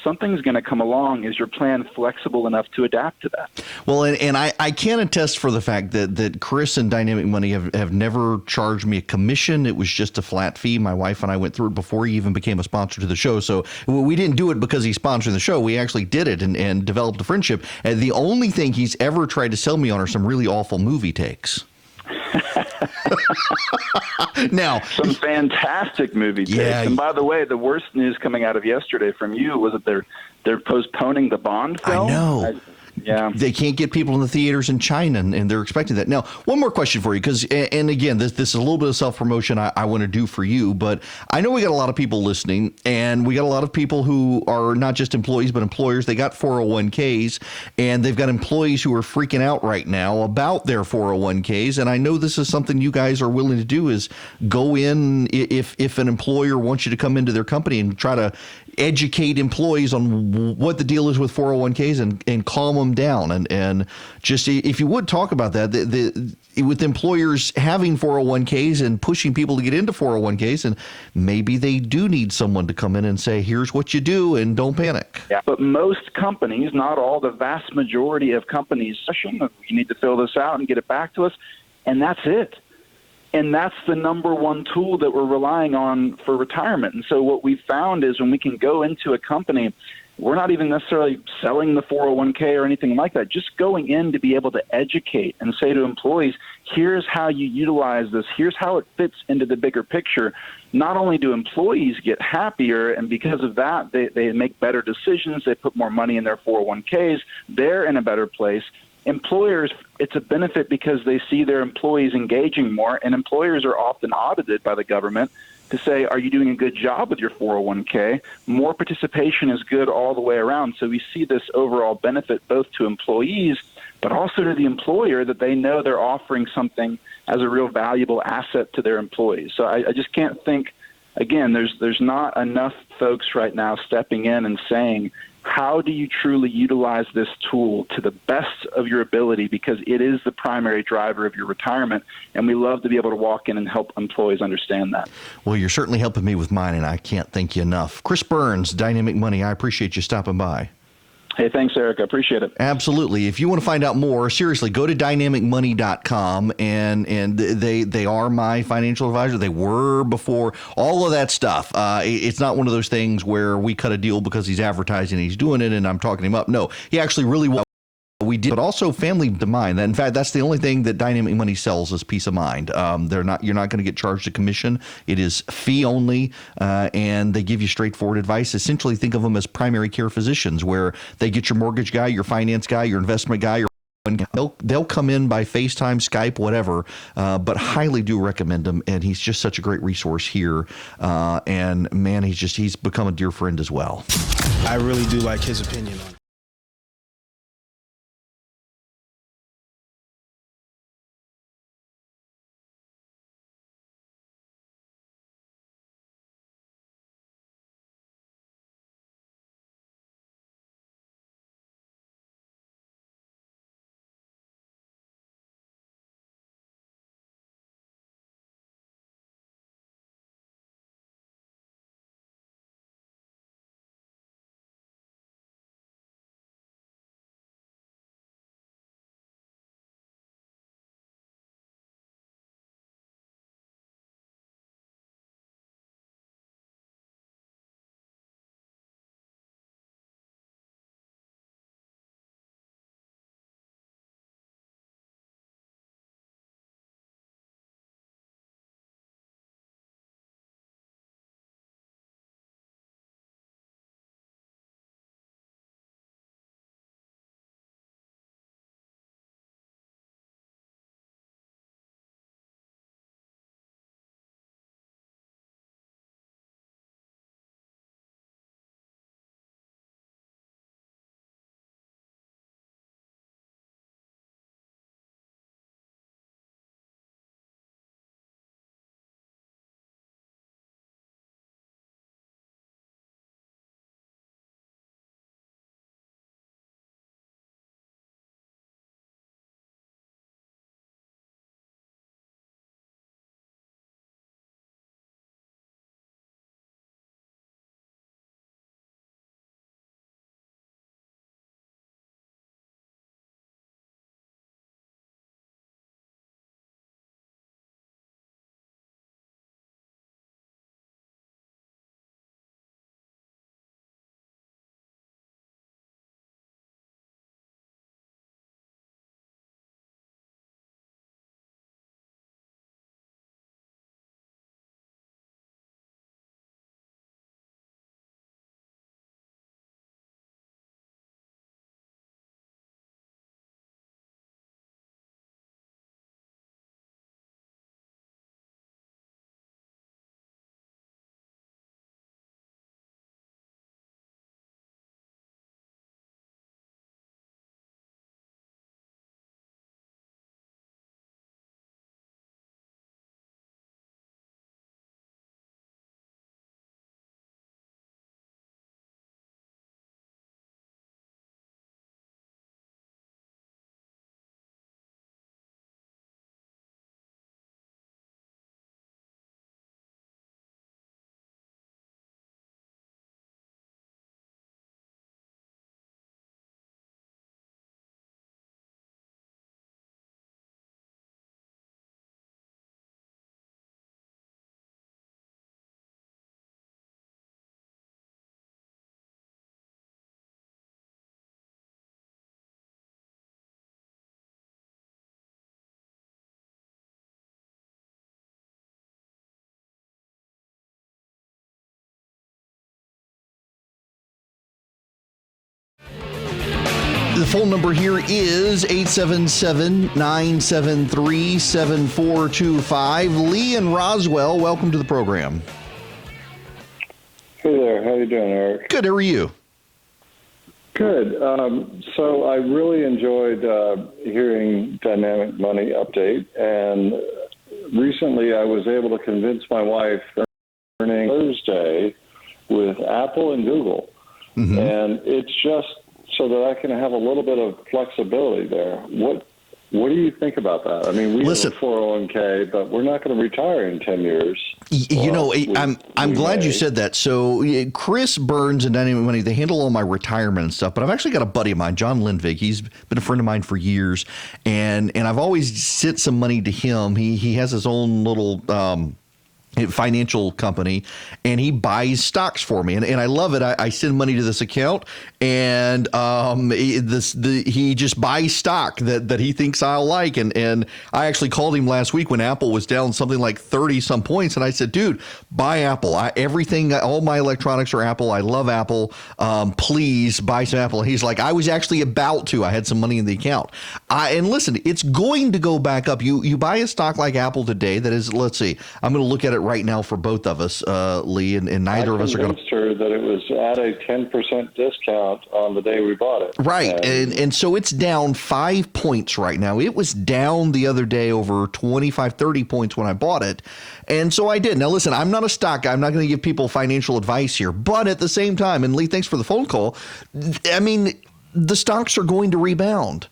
something's going to come along. Is your plan flexible enough to adapt to that? Well, and I can attest for the fact that Chris and Dynamic Money have never charged me a commission. It was just a flat fee. My wife and I went through it before he even became a sponsor to the show. So we didn't do it because he's sponsoring the show. We actually did it and developed a friendship. And the only thing he's ever tried to sell me on are some really awful movie takes. Now, some fantastic movie takes. Yeah. And by the way, the worst news coming out of yesterday from you was that they're postponing the Bond film. I know. Yeah. They can't get people in the theaters in China, and they're expecting that. Now, one more question for you, because, and again, this is a little bit of self-promotion I want to do for you, but I know we got a lot of people listening, and we got a lot of people who are not just employees, but employers. They got 401ks, and they've got employees who are freaking out right now about their 401ks, and I know this is something you guys are willing to do, is go in, if an employer wants you to come into their company and try to educate employees on what the deal is with 401ks and calm them down. And just, if you would talk about that, with employers having 401ks and pushing people to get into 401ks, and maybe they do need someone to come in and say, here's what you do, and don't panic. Yeah, but most companies, not all, the vast majority of companies, you need to fill this out and get it back to us, and that's it. And that's the number one tool that we're relying on for retirement. And so what we've found is when we can go into a company, we're not even necessarily selling the 401k or anything like that, just going in to be able to educate and say to employees, here's how you utilize this, here's how it fits into the bigger picture. Not only do employees get happier, and because of that, they make better decisions, they put more money in their 401ks, they're in a better place. Employers, it's a benefit because they see their employees engaging more, and employers are often audited by the government to say, are you doing a good job with your 401k? More participation is good all the way around. So we see this overall benefit both to employees, but also to the employer, that they know they're offering something as a real valuable asset to their employees. So I just can't think, again, there's not enough folks right now stepping in and saying, how do you truly utilize this tool to the best of your ability? Because it is the primary driver of your retirement, and we love to be able to walk in and help employees understand that. Well, you're certainly helping me with mine, and I can't thank you enough. Chris Burns, Dynamic Money, I appreciate you stopping by. Hey, thanks, Eric. I appreciate it. Absolutely. If you want to find out more, seriously, go to dynamicmoney.com, and they are my financial advisor. They were before, all of that stuff. It's not one of those things where we cut a deal because he's advertising and he's doing it and I'm talking him up. No, he actually really we did, but also family to mind. In fact, that's the only thing that Dynamic Money sells is peace of mind. You're not going to get charged a commission. It is fee only, and they give you straightforward advice. Essentially, think of them as primary care physicians, where they get your mortgage guy, your finance guy, your investment guy, your They'll come in by FaceTime, Skype, whatever, but highly do recommend him. And he's just such a great resource here. And man, he's become a dear friend as well. I really do like his opinion on it. The phone number here is 877-973-7425. Lee and Roswell, welcome to the program. Hey there. How you doing, Eric? Good. How are you? Good. So I really enjoyed hearing Dynamic Money Update, and recently I was able to convince my wife earning Thursday with Apple and Google, and it's just so that I can have a little bit of flexibility there. What do you think about that? I mean, we have a 401k, but we're not going to retire in 10 years. I'm glad you said that. So Chris Burns and Dynamic Money, they handle all my retirement and stuff, but I've actually got a buddy of mine, John Lindvig. He's been a friend of mine for years, and I've always sent some money to him. He has his own little financial company, and he buys stocks for me, and I love it. I send money to this account, and he just buys stock that he thinks I'll like, and I actually called him last week when Apple was down something like 30 some points, and I said, dude, buy Apple. All my electronics are Apple. I love Apple. Please buy some Apple. And he's like, I was actually about to. I had some money in the account. And listen, it's going to go back up. You buy a stock like Apple today that is, let's see, I'm going to look at it right now for both of us, Lee, and neither of us are going to. I convinced her that it was at a 10% discount on the day we bought it. Right, and so it's down 5 points right now. It was down the other day over 25, 30 points when I bought it, and so I did. Now, listen, I'm not a stock guy. I'm not going to give people financial advice here, but at the same time, and Lee, thanks for the phone call. I mean, the stocks are going to rebound.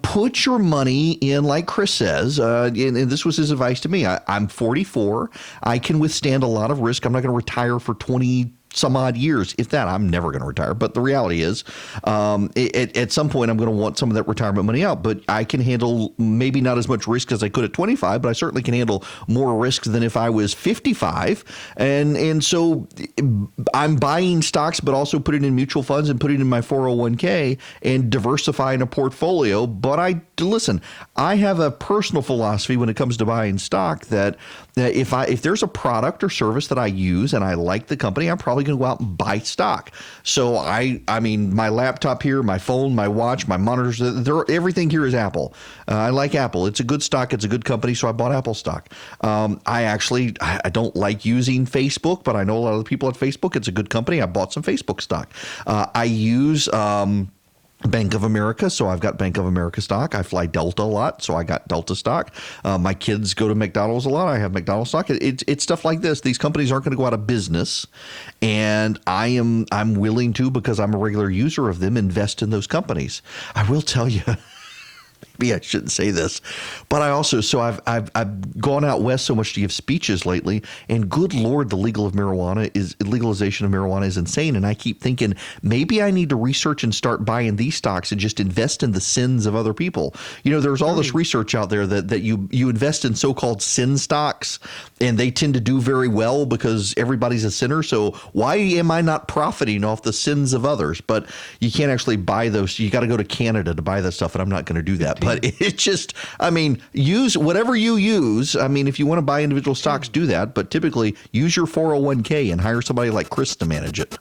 Put your money in, like Chris says, and this was his advice to me. I'm 44. I can withstand a lot of risk. I'm not going to retire for 20 some odd years. If that, I'm never going to retire. But the reality is, at some point, I'm going to want some of that retirement money out. But I can handle maybe not as much risk as I could at 25, but I certainly can handle more risk than if I was 55. And so I'm buying stocks, but also putting in mutual funds and putting in my 401k and diversifying a portfolio. But listen, I have a personal philosophy when it comes to buying stock that if there's a product or service that I use and I like the company, I'm probably going to go out and buy stock. So I mean, my laptop here, my phone, my watch, my monitors, everything here is Apple. I like Apple. It's a good stock. It's a good company. So I bought Apple stock. I don't like using Facebook, but I know a lot of the people at Facebook. It's a good company. I bought some Facebook stock. I use Bank of America, so I've got Bank of America stock. I fly Delta a lot, so I got Delta stock. My kids go to McDonald's a lot. I have McDonald's stock. It's stuff like this. These companies aren't going to go out of business, and I'm willing to, because I'm a regular user of them, invest in those companies. I will tell you. Maybe I shouldn't say this, but I've gone out west so much to give speeches lately, and good Lord, the legalization of marijuana is insane. And I keep thinking maybe I need to research and start buying these stocks and just invest in the sins of other people. You know, there's all this research out there that you invest in so-called sin stocks, and they tend to do very well because everybody's a sinner. So why am I not profiting off the sins of others? But you can't actually buy those. You got to go to Canada to buy that stuff, and I'm not going to do that. But it's just, I mean, use whatever you use. I mean, if you want to buy individual stocks, do that. But typically, use your 401k and hire somebody like Chris to manage it.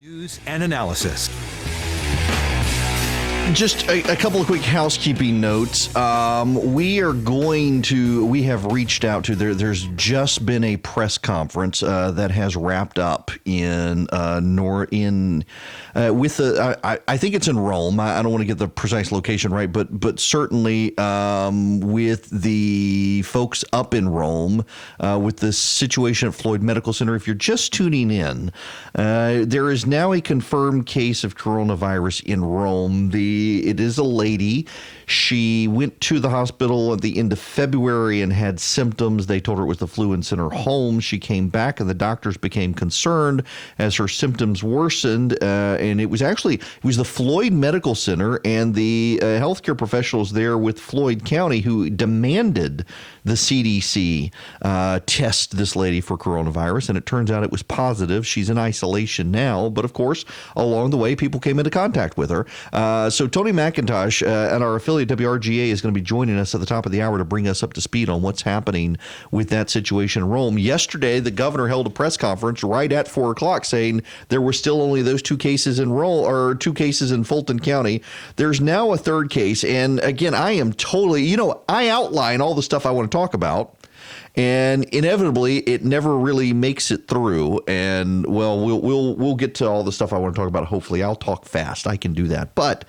News and analysis. Just a couple of quick housekeeping notes. We have reached out to, there's just been a press conference that has wrapped up I think it's in Rome. I don't want to get the precise location right, but certainly with the folks up in Rome, with the situation at Floyd Medical Center. If you're just tuning in, there is now a confirmed case of coronavirus in Rome. It is a lady. She went to the hospital at the end of February and had symptoms. They told her it was the flu and sent her home. She came back and the doctors became concerned as her symptoms worsened. And it was the Floyd Medical Center and the healthcare professionals there with Floyd County who demanded the CDC test this lady for coronavirus. And it turns out it was positive. She's in isolation now. But of course, along the way, people came into contact with her. So Tony McIntosh at our affiliate WRGA is going to be joining us at the top of the hour to bring us up to speed on what's happening with that situation in Rome. Yesterday, the governor held a press conference right at 4 o'clock saying there were still only those 2 cases in Rome, or 2 cases in Fulton County. There's now a 3rd case. And again, I am totally, I outline all the stuff I want to talk about. And inevitably, it never really makes it through. And well, we'll get to all the stuff I want to talk about. Hopefully, I'll talk fast. I can do that. But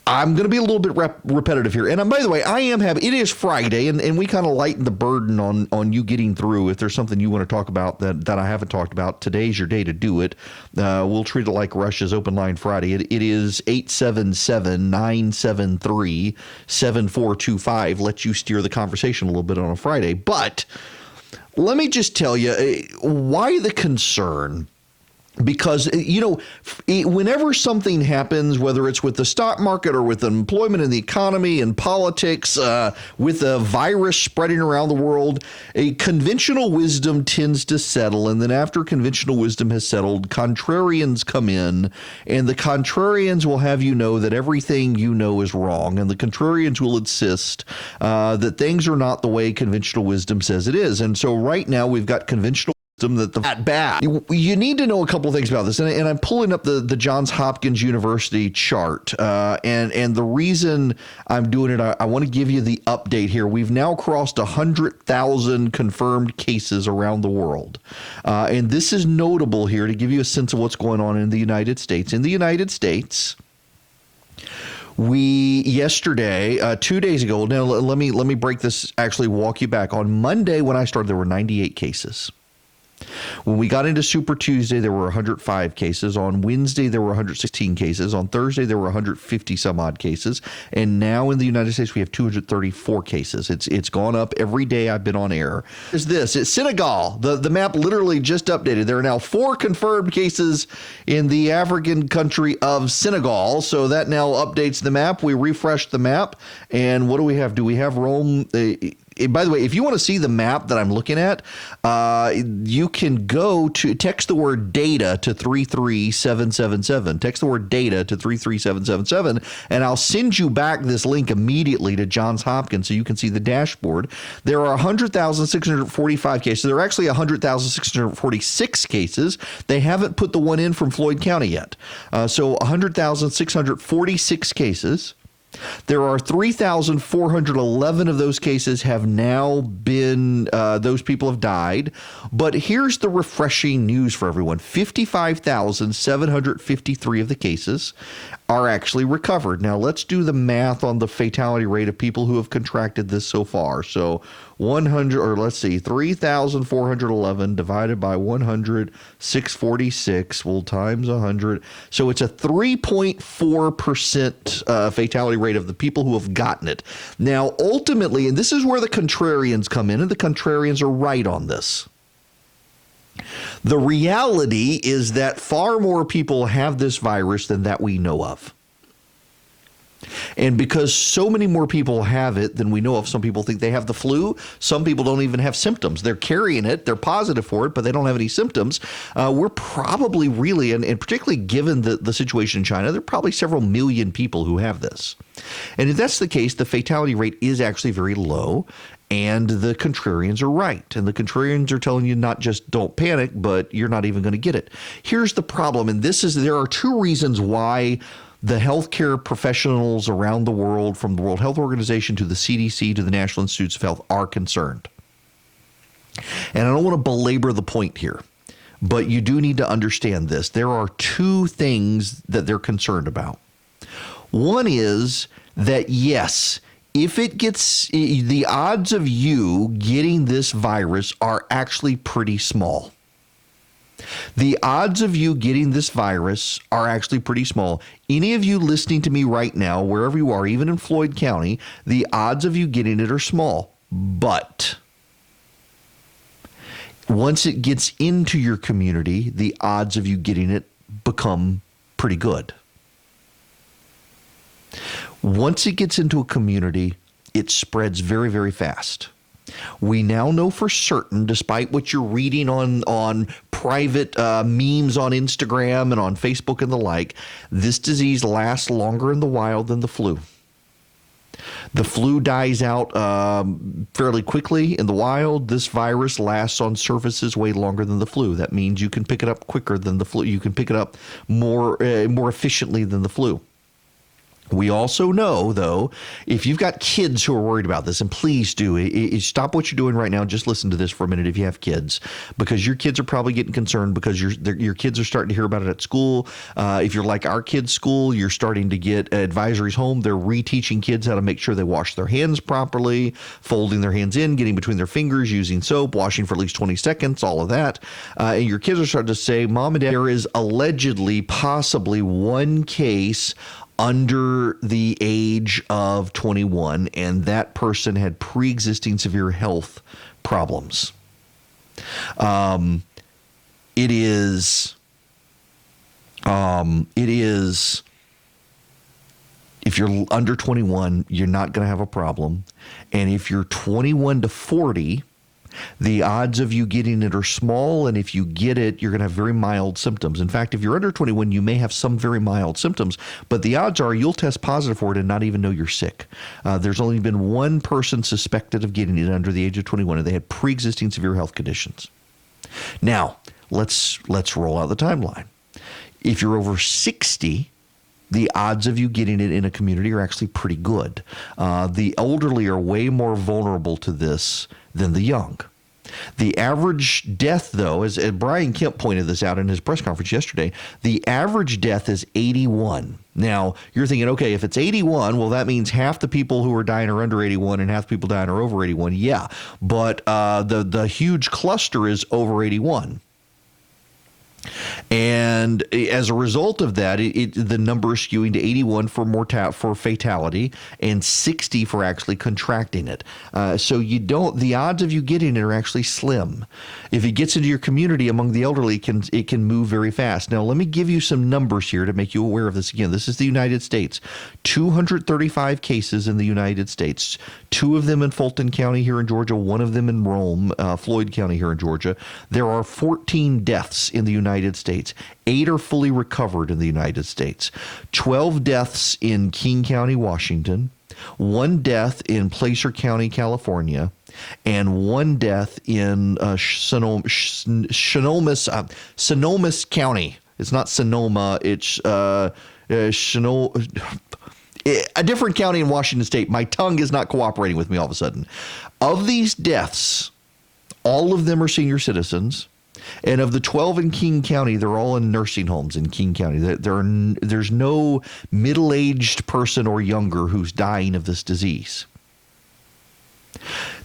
I'm going to be a little bit repetitive here. And by the way, I am happy. It is Friday, and we kind of lighten the burden on you getting through. If there's something you want to talk about that I haven't talked about, today's your day to do it. We'll treat it like Rush's Open Line Friday. It is 877-973-7425. Let you steer the conversation a little bit on a Friday. But let me just tell you, why the concern? Because, whenever something happens, whether it's with the stock market or with employment and the economy and politics, with a virus spreading around the world, a conventional wisdom tends to settle. And then after conventional wisdom has settled, contrarians come in, and the contrarians will have you know that everything you know is wrong. And the contrarians will insist that things are not the way conventional wisdom says it is. And so right now we've got conventional that bad. You need to know a couple of things about this, and I'm pulling up the Johns Hopkins University chart, and the reason I'm doing it, I want to give you the update here. We've now crossed 100,000 confirmed cases around the world, and this is notable here to give you a sense of what's going on in the United States. In the United States, we yesterday, 2 days ago. Now let me break this. Actually, walk you back. On Monday when I started, there were 98 cases. When we got into Super Tuesday, there were 105 cases. On Wednesday, there were 116 cases. On Thursday, there were 150 some odd cases. And now in the United States, we have 234 cases. It's gone up every day I've been on air. It's Senegal. The map literally just updated. There are now 4 confirmed cases in the African country of Senegal. So that now updates the map. We refreshed the map. And what do we have? Do we have Rome? By the way, if you want to see the map that I'm looking at, you can go to text the word data to 33777. Text the word data to 33777, and I'll send you back this link immediately to Johns Hopkins so you can see the dashboard. There are 100,645 cases. There are actually 100,646 cases. They haven't put the one in from Floyd County yet. So 100,646 cases. There are 3,411 of those cases have now been, those people have died. But here's the refreshing news for everyone. 55,753 of the cases are actually recovered. Now, let's do the math on the fatality rate of people who have contracted this so far. So 3,411 divided by 100, 646, well, times 100. So it's a 3.4% fatality rate of the people who have gotten it. Now, ultimately, and this is where the contrarians come in, and the contrarians are right on this. The reality is that far more people have this virus than that we know of. And because so many more people have it than we know of, some people think they have the flu. Some people don't even have symptoms. They're carrying it. They're positive for it, but they don't have any symptoms. We're probably really, and particularly given the situation in China, there are probably several million people who have this. And if that's the case, the fatality rate is actually very low. And the contrarians are right. And the contrarians are telling you not just don't panic, but you're not even going to get it. Here's the problem. And there are two reasons why the healthcare professionals around the world, from the World Health Organization to the CDC to the National Institutes of Health, are concerned. And I don't want to belabor the point here, but you do need to understand this. There are two things that they're concerned about. One is that, yes, if it gets, the odds of you getting this virus are actually pretty small. The odds of you getting this virus are actually pretty small. Any of you listening to me right now, wherever you are, even in Floyd County, the odds of you getting it are small. But once it gets into your community, the odds of you getting it become pretty good. Once it gets into a community, it spreads very, very fast. We now know for certain, despite what you're reading on private memes on Instagram and on Facebook and the like, this disease lasts longer in the wild than the flu. The flu dies out fairly quickly in the wild. This virus lasts on surfaces way longer than the flu. That means you can pick it up quicker than the flu. You can pick it up more efficiently than the flu. We also know, though, if you've got kids who are worried about this, and please do, stop what you're doing right now. Just listen to this for a minute if you have kids, because your kids are probably getting concerned because your kids are starting to hear about it at school. If you're like our kids' school, you're starting to get advisories home. They're reteaching kids how to make sure they wash their hands properly, folding their hands in, getting between their fingers, using soap, washing for at least 20 seconds, all of that. And your kids are starting to say, Mom and Dad, there is allegedly possibly one case under the age of 21, and that person had pre-existing severe health problems. It is, if you're under 21, you're not going to have a problem. And if you're 21 to 40, the odds of you getting it are small, and if you get it, you're going to have very mild symptoms. In fact, if you're under 21, you may have some very mild symptoms, but the odds are you'll test positive for it and not even know you're sick. There's only been one person suspected of getting it under the age of 21, and they had pre-existing severe health conditions. Now, let's roll out the timeline. If you're over 60, the odds of you getting it in a community are actually pretty good. The elderly are way more vulnerable to this than the young. The average death, though, as Brian Kemp pointed this out in his press conference yesterday, the average death is 81. Now, you're thinking, okay, if it's 81, well, that means half the people who are dying are under 81 and half the people dying are over 81. Yeah, but the huge cluster is over 81. And as a result of that, the number is skewing to 81 for fatality and 60 for actually contracting it. So the odds of you getting it are actually slim. If it gets into your community among the elderly, it can move very fast. Now, let me give you some numbers here to make you aware of this again. This is the United States. 235 cases in the United States. 2 of them in Fulton County here in Georgia, 1 of them in Rome, Floyd County here in Georgia. There are 14 deaths in the United States. 8 are fully recovered in the United States. 12 deaths in King County, Washington. 1 death in Placer County, California. And 1 death in Sonoma County. It's not Sonoma. It's a different county in Washington State. My tongue is not cooperating with me all of a sudden. Of these deaths, all of them are senior citizens. And of the 12 in King County, they're all in nursing homes in King County. There's no middle-aged person or younger who's dying of this disease.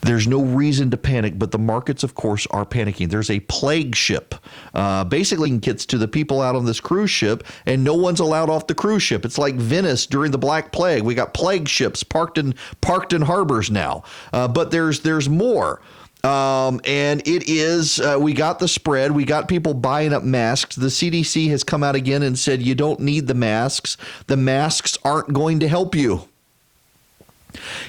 There's no reason to panic, but the markets, of course, are panicking. There's a plague ship. Basically, gets to the people out on this cruise ship, and no one's allowed off the cruise ship. It's like Venice during the Black Plague. We got plague ships parked in harbors now. But there's more. And it is, we got the spread. We got people buying up masks. The CDC has come out again and said you don't need the masks. The masks aren't going to help you.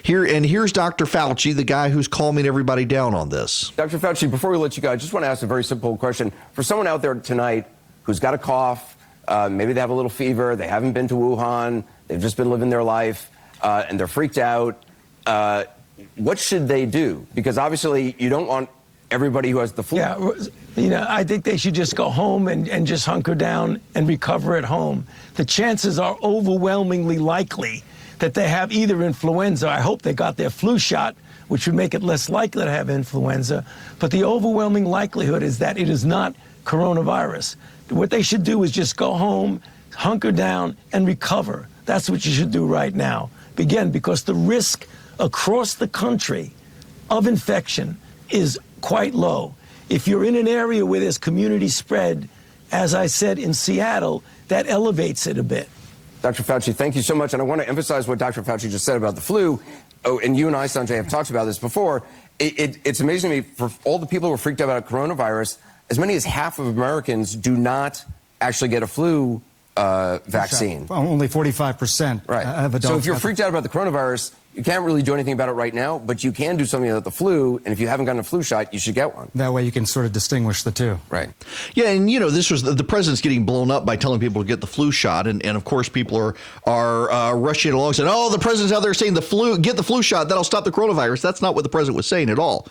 Here's Dr. Fauci, the guy who's calming everybody down on this. Dr. Fauci, before we let you go, I just want to ask a very simple question. For someone out there tonight who's got a cough, maybe they have a little fever, they haven't been to Wuhan, they've just been living their life, and they're freaked out, what should they do? Because obviously you don't want everybody who has the flu. Yeah, I think they should just go home and just hunker down and recover at home. The chances are overwhelmingly likely that they have either influenza. I hope they got their flu shot, which would make it less likely to have influenza. But the overwhelming likelihood is that it is not coronavirus. What they should do is just go home, hunker down, and recover. That's what you should do right now. Again, because the risk across the country of infection is quite low. If you're in an area where there's community spread, as I said in Seattle, that elevates it a bit. Dr. Fauci, thank you so much. And I want to emphasize what Dr. Fauci just said about the flu. Oh, and you and I, Sanjay, have talked about this before. It's amazing to me, for all the people who are freaked out about coronavirus, as many as half of Americans do not actually get a flu vaccine. Only 45% right. of adults. So if you're freaked out about the coronavirus, you can't really do anything about it right now, but you can do something about the flu. And if you haven't gotten a flu shot, you should get one. That way you can sort of distinguish the two. Right. Yeah, and this was the president's getting blown up by telling people to get the flu shot, and of course people are rushing along saying, "Oh, the president's out there saying get the flu shot, that'll stop the coronavirus." That's not what the president was saying at all.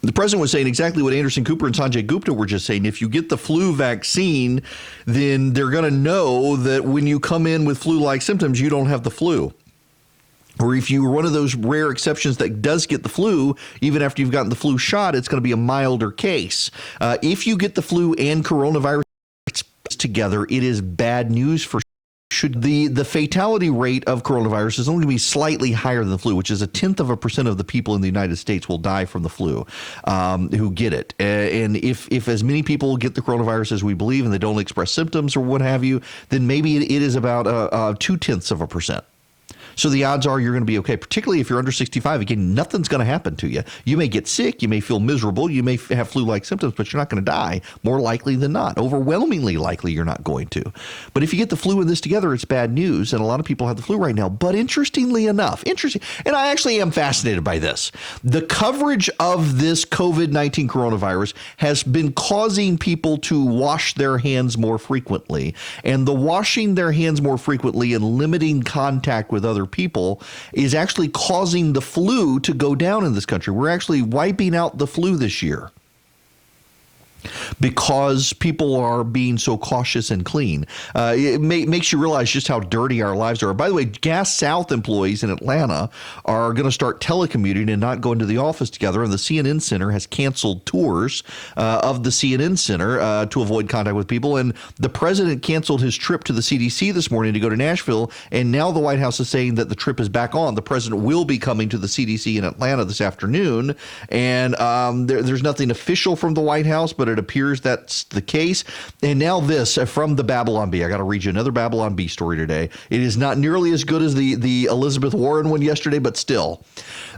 The president was saying exactly what Anderson Cooper and Sanjay Gupta were just saying. If you get the flu vaccine, then they're going to know that when you come in with flu-like symptoms, you don't have the flu. Or if you're one of those rare exceptions that does get the flu, even after you've gotten the flu shot, it's going to be a milder case. If you get the flu and coronavirus together, it is bad news for the fatality rate of coronavirus is only going to be slightly higher than the flu, which is 0.1% of the people in the United States will die from the flu who get it. And if as many people get the coronavirus as we believe and they don't express symptoms or what have you, then maybe it is about 0.2%. So the odds are you're going to be okay, particularly if you're under 65. Again, nothing's going to happen to you. You may get sick. You may feel miserable. You may have flu-like symptoms, but you're not going to die. More likely than not. Overwhelmingly likely you're not going to. But if you get the flu and this together, it's bad news. And a lot of people have the flu right now. But interestingly enough, and I actually am fascinated by this, the coverage of this COVID-19 coronavirus has been causing people to wash their hands more frequently. And the washing their hands more frequently and limiting contact with other people is actually causing the flu to go down in this country. We're actually wiping out the flu this year because people are being so cautious and clean. It makes you realize just how dirty our lives are. By the way, Gas South employees in Atlanta are going to start telecommuting and not go into the office together. And the CNN Center has canceled tours of the CNN Center to avoid contact with people. And the president canceled his trip to the CDC this morning to go to Nashville. And now the White House is saying that the trip is back on. The president will be coming to the CDC in Atlanta this afternoon. And there's nothing official from the White House, but it appears that's the case. And now this from the Babylon Bee. I got to read you another Babylon Bee story today. It is not nearly as good as the Elizabeth Warren one yesterday, but still.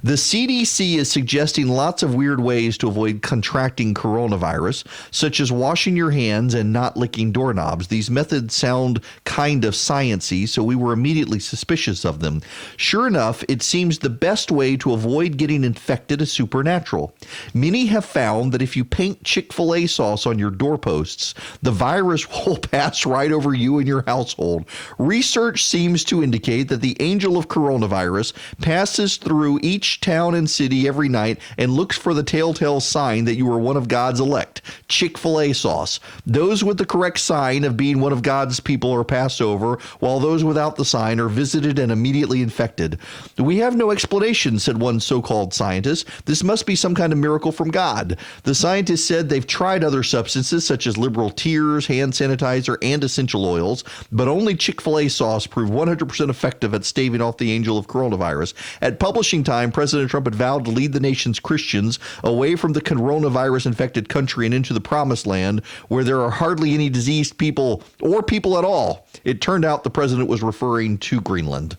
The CDC is suggesting lots of weird ways to avoid contracting coronavirus, such as washing your hands and not licking doorknobs. These methods sound kind of sciencey, so we were immediately suspicious of them. Sure enough, it seems the best way to avoid getting infected is supernatural. Many have found that if you paint Chick-fil-A sauce on your doorposts, the virus will pass right over you and your household. Research seems to indicate that the angel of coronavirus passes through each town and city every night and looks for the telltale sign that you are one of God's elect, Chick-fil-A sauce. Those with the correct sign of being one of God's people are passed over, while those without the sign are visited and immediately infected. We have no explanation, said one so-called scientist. This must be some kind of miracle from God. The scientist said they've tried other substances such as liberal tears, hand sanitizer, and essential oils, but only Chick-fil-A sauce proved 100% effective at staving off the angel of coronavirus. At publishing time, President Trump had vowed to lead the nation's Christians away from the coronavirus-infected country and into the promised land where there are hardly any diseased people or people at all. It turned out the president was referring to Greenland.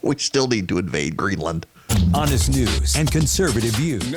We still need to invade Greenland. Honest news and conservative views.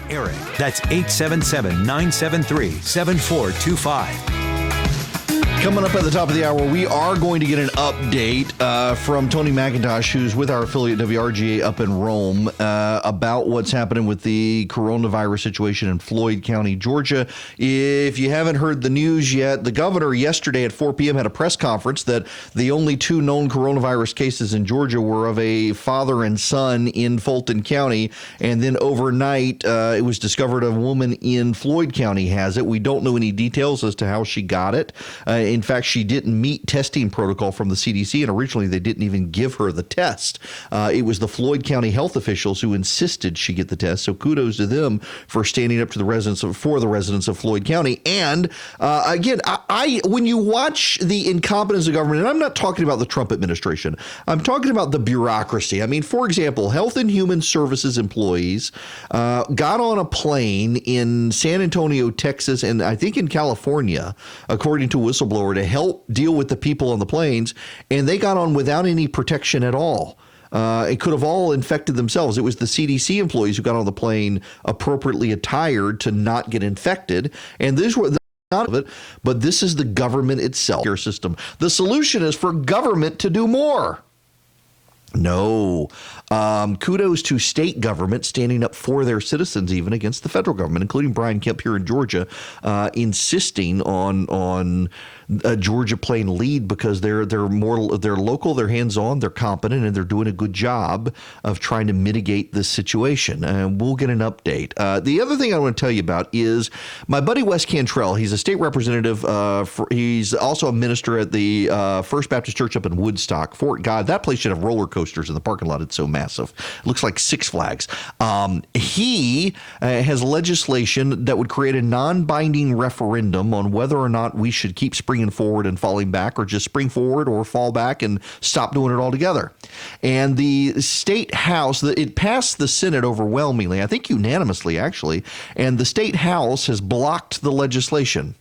Eric. That's 877-973-7425. Coming up at the top of the hour, we are going to get an update from Tony McIntosh, who's with our affiliate WRGA up in Rome, about what's happening with the coronavirus situation in Floyd County, Georgia. If you haven't heard the news yet, the governor yesterday at 4 p.m. had a press conference that the only two known coronavirus cases in Georgia were of a father and son in Fulton County. And then overnight, it was discovered a woman in Floyd County has it. We don't know any details as to how she got it. In fact, she didn't meet testing protocol from the CDC, and originally they didn't even give her the test. It was the Floyd County health officials who insisted she get the test. So kudos to them for standing up to the residents of Floyd County. And again, when you watch the incompetence of government, and I'm not talking about the Trump administration, I'm talking about the bureaucracy. I mean, for example, Health and Human Services employees got on a plane in San Antonio, Texas, and I think in California, according to whistleblower, to help deal with the people on the planes, and they got on without any protection at all. It could have all infected themselves. It was the CDC employees who got on the plane appropriately attired to not get infected, and these were not of it, but this is the government itself, your system. The solution is for government to do more. No. Kudos to state government standing up for their citizens, even against the federal government, including Brian Kemp here in Georgia, insisting on Georgia playing lead because they're local, they're hands-on, they're competent, and they're doing a good job of trying to mitigate this situation. We'll get an update. The other thing I want to tell you about is my buddy Wes Cantrell. He's a state representative. He's also a minister at the First Baptist Church up in Woodstock, Fort God. That place should have roller coasters in the parking lot. It's so massive. It looks like Six Flags. He has legislation that would create a non-binding referendum on whether or not we should keep springing forward and falling back, or just spring forward or fall back and stop doing it altogether. And the state house, it passed the Senate overwhelmingly, I think unanimously actually, and the state house has blocked the legislation.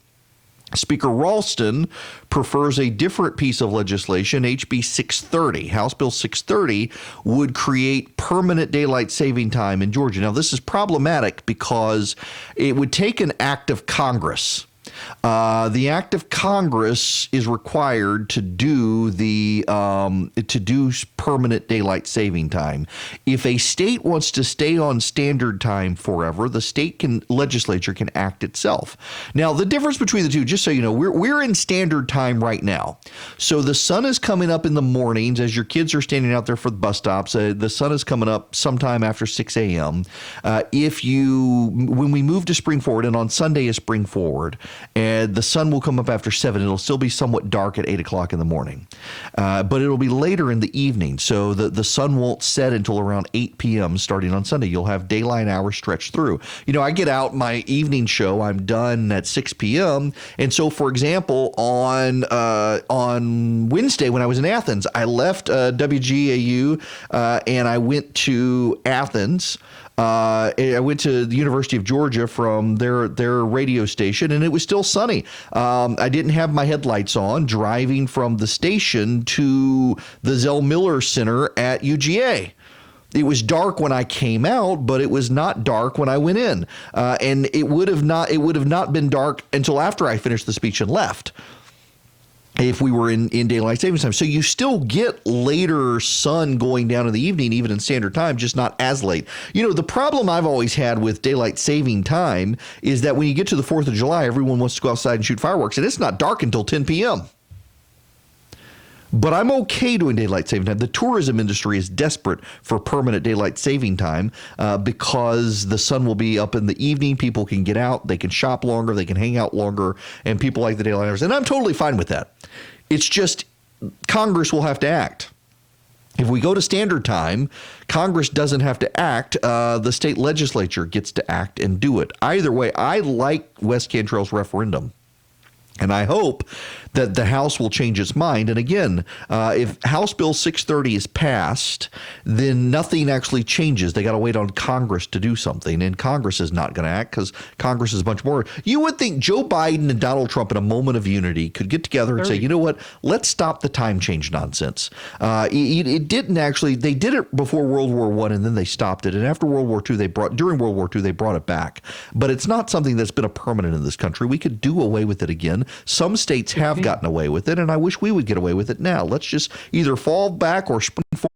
Speaker Ralston prefers a different piece of legislation, HB 630. House Bill 630 would create permanent daylight saving time in Georgia. Now, this is problematic because it would take an act of Congress. The act of Congress is required to do permanent daylight saving time. If a state wants to stay on standard time forever, the legislature can act itself. Now, the difference between the two, just so you know, we're in standard time right now. So the sun is coming up in the mornings as your kids are standing out there for the bus stops. The sun is coming up sometime after 6 a.m. When we move to spring forward, and on Sunday is spring forward, and the sun will come up after 7. It'll still be somewhat dark at 8 o'clock in the morning, but it'll be later in the evening. So the sun won't set until around 8 p.m. starting on Sunday. You'll have daylight hours stretched through. You know, I get out my evening show. I'm done at 6 p.m. And so, for example, on Wednesday when I was in Athens, I left WGAU and I went to Athens. I went to the University of Georgia from their radio station, and it was still sunny. I didn't have my headlights on driving from the station to the Zell Miller Center at UGA. It was dark when I came out, but it was not dark when I went in, and it would have not been dark until after I finished the speech and left, if we were in daylight savings time. So you still get later sun going down in the evening, even in standard time, just not as late. You know, the problem I've always had with daylight saving time is that when you get to the 4th of July, everyone wants to go outside and shoot fireworks, and it's not dark until 10 p.m. But I'm okay doing daylight saving time. The tourism industry is desperate for permanent daylight saving time because the sun will be up in the evening. People can get out. They can shop longer. They can hang out longer. And people like the daylight hours. And I'm totally fine with that. It's just Congress will have to act. If we go to standard time, Congress doesn't have to act. The state legislature gets to act and do it. Either way, I like Wes Cantrell's referendum. And I hope that the House will change its mind. And again, if House Bill 630 is passed, then nothing actually changes. They got to wait on Congress to do something. And Congress is not going to act because Congress is a bunch more. You would think Joe Biden and Donald Trump in a moment of unity could get together and say, you know what, let's stop the time change nonsense. It didn't actually, they did it before World War I and then they stopped it. And after World War II, during World War II, they brought it back. But it's not something that's been a permanent in this country. We could do away with it again. Some states have gotten away with it, and I wish we would get away with it now. Let's just either fall back or spring forward.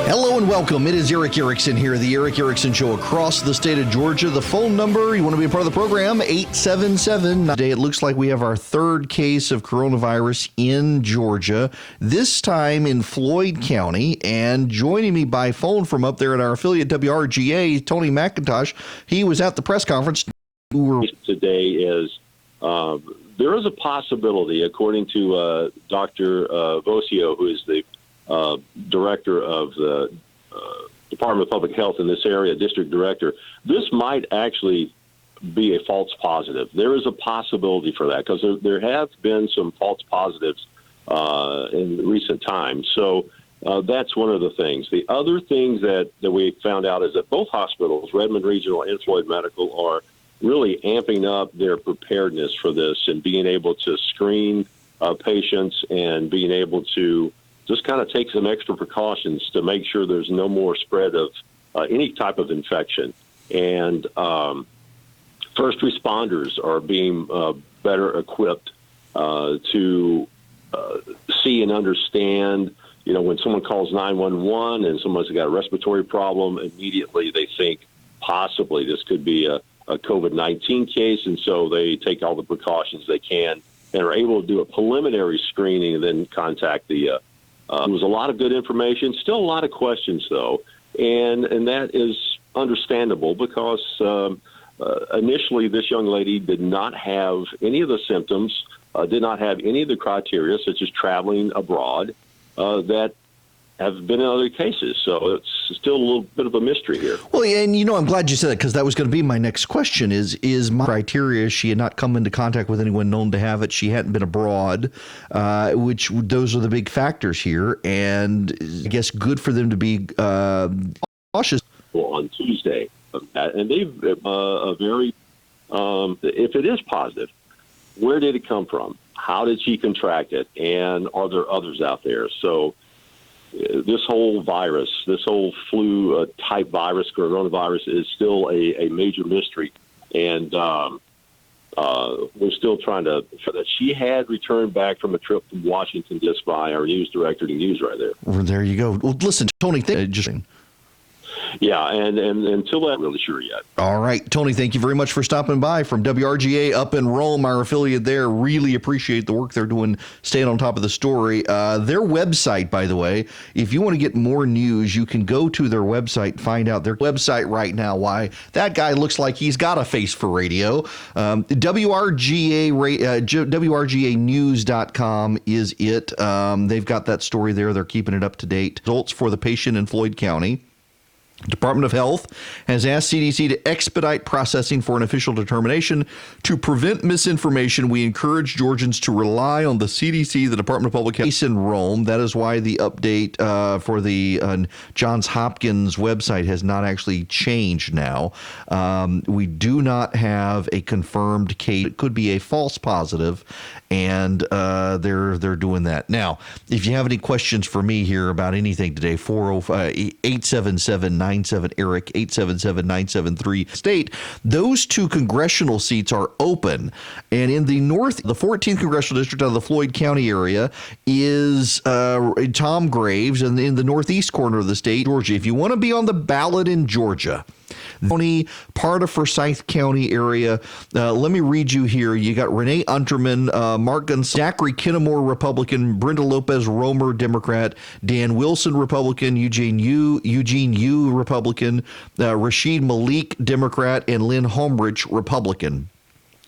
Hello and welcome. It is Erick Erickson here, the Erick Erickson Show across the state of Georgia. The phone number, you want to be a part of the program, 877. Today it looks like we have our third case of coronavirus in Georgia, this time in Floyd County. And joining me by phone from up there at our affiliate WRGA, Tony McIntosh. He was at the press conference. Today is there is a possibility, according to Dr. Vosio, who is the director of the Department of Public Health in this area, district director, this might actually be a false positive. There is a possibility for that because there have been some false positives in recent times. So that's one of the things. The other things that we found out is that both hospitals, Redmond Regional and Floyd Medical, are really amping up their preparedness for this and being able to screen patients and being able to just kind of take some extra precautions to make sure there's no more spread of any type of infection. And first responders are being better equipped to see and understand, you know, when someone calls 911 and someone's got a respiratory problem, immediately they think possibly this could be a COVID-19 case, and so they take all the precautions they can and are able to do a preliminary screening and then contact the there was a lot of good information, still a lot of questions, though, and that is understandable because initially this young lady did not have any of the symptoms, did not have any of the criteria, such as traveling abroad, that have been in other cases. So it's still a little bit of a mystery here. Well, and you know, I'm glad you said that because that was going to be my next question is my criteria. She had not come into contact with anyone known to have it. She hadn't been abroad, which those are the big factors here. And I guess good for them to be cautious. On Tuesday, and they've a very, if it is positive, where did it come from? How did she contract it? And are there others out there? So this whole virus, this whole flu type virus, coronavirus, is still a major mystery. And we're still trying to, that she had returned back from a trip from Washington just by our news director to news right there. Well, there you go. Well, listen, Tony, yeah, and until that, I'm really sure yet. All right, Tony, thank you very much for stopping by from WRGA up in Rome, our affiliate there. Really appreciate the work they're doing, staying on top of the story. Their website, by the way, if you want to get more news, you can go to their website, find out their website right now. Why that guy looks like he's got a face for radio. WRGAnews.com is it. They've got that story there. They're keeping it up to date. Results for the patient in Floyd County. Department of Health has asked CDC to expedite processing for an official determination. To prevent misinformation, we encourage Georgians to rely on the CDC, the Department of Public Health in Rome. That is why the update for the Johns Hopkins website has not actually changed now. We do not have a confirmed case. It could be a false positive, and they're doing that. Now, if you have any questions for me here about anything today, 877-97-ERIC, 877-973 state. Those two congressional seats are open. And in the north, the 14th congressional district out of the Floyd County area is Tom Graves, and in the northeast corner of the state, Georgia. If you want to be on the ballot in Georgia, the part of Forsyth County area. Let me read you here. You got Renee Unterman, Mark Gonzalez, Zachary Kinnemore, Republican, Brenda Lopez Romer, Democrat, Dan Wilson, Republican, Eugene Yu, Republican, Rashid Malik, Democrat, and Lynn Homrich, Republican.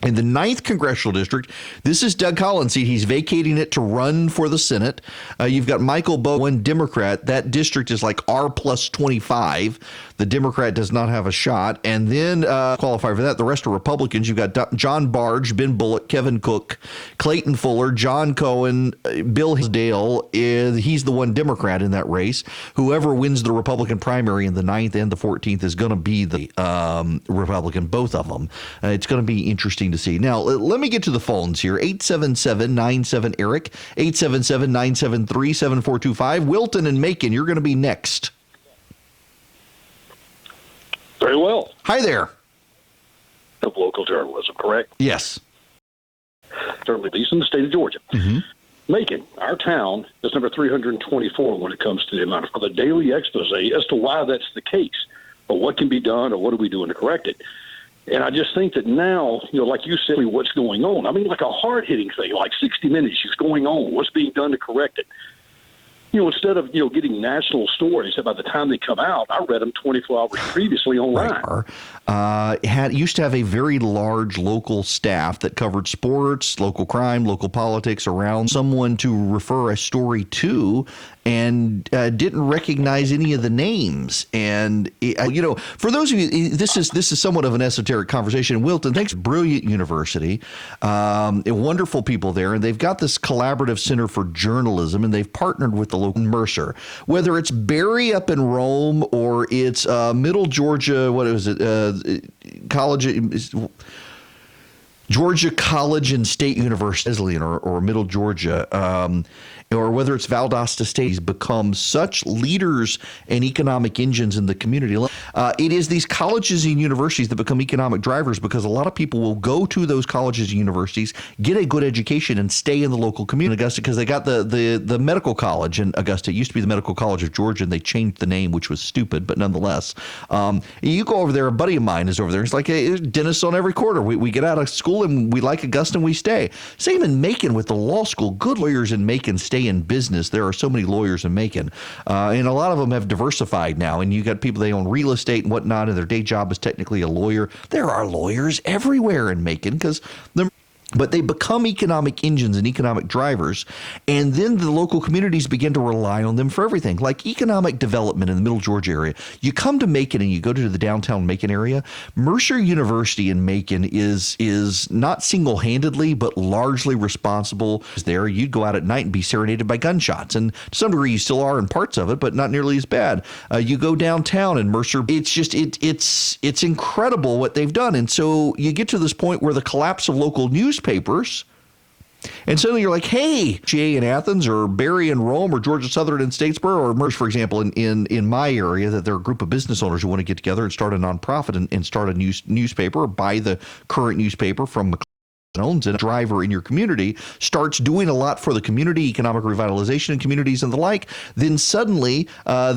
In the 9th Congressional District, this is Doug Collins' seat. He's vacating it to run for the Senate. You've got Michael Bowen, Democrat. That district is like R plus 25. The Democrat does not have a shot. And then qualify for that, the rest are Republicans. You've got John Barge, Ben Bullock, Kevin Cook, Clayton Fuller, John Cohen, Bill Dale. He's the one Democrat in that race. Whoever wins the Republican primary in the 9th and the 14th is going to be the Republican, both of them. It's going to be interesting to see. Now, let me get to the phones here. 877-97-ERIC, 877-973-7425. Wilton and Macon, you're going to be next. Very well. Hi there. Of local journalism, correct? Yes. Certainly, at least in the state of Georgia. Mm-hmm. Macon, our town, is number 324 when it comes to the amount of the daily expose as to why that's the case, or what can be done, or what are we doing to correct it. And I just think that now, like you said, what's going on? I mean, like a hard-hitting thing, like 60 Minutes is going on. What's being done to correct it? Instead of, getting national stories, by the time they come out, I read them 24 hours previously online. Used to have a very large local staff that covered sports, local crime, local politics, around someone to refer a story to, and didn't recognize any of the names. And for those of you, this is somewhat of an esoteric conversation. Wilton, thanks, brilliant university, wonderful people there, and they've got this collaborative center for journalism, and they've partnered with the local Mercer. Whether it's Barry up in Rome or it's Middle Georgia, what is it? Georgia College and State University, or Middle Georgia, or whether it's Valdosta State, has become such leaders and economic engines in the community. It is these colleges and universities that become economic drivers, because a lot of people will go to those colleges and universities, get a good education, and stay in the local community. Augusta, because they got the medical college in Augusta. It used to be the Medical College of Georgia, and they changed the name, which was stupid, but nonetheless. You go over there, a buddy of mine is over there. It's like a dentist on every corner. We get out of school and we like Augusta and we stay. Same in Macon with the law school. Good lawyers in Macon stay in business. There are so many lawyers in Macon, and a lot of them have diversified now. And you got people, they own real estate and whatnot, and their day job is technically a lawyer. There are lawyers everywhere in Macon but they become economic engines and economic drivers, and then the local communities begin to rely on them for everything, like economic development in the Middle Georgia area. You come to Macon and you go to the downtown Macon area. Mercer University in Macon is not single-handedly, but largely responsible. There, you'd go out at night and be serenaded by gunshots, and to some degree you still are in parts of it, but not nearly as bad. You go downtown and Mercer, it's incredible what they've done. And so you get to this point where the collapse of local newspapers, and suddenly you're like, hey, GA in Athens, or Barry in Rome, or Georgia Southern in Statesboro, or Mercer, for example, in my area, that there are a group of business owners who want to get together and start a nonprofit and start a newspaper, or buy the current newspaper from owns and a driver in your community, starts doing a lot for the community, economic revitalization in communities and the like, then suddenly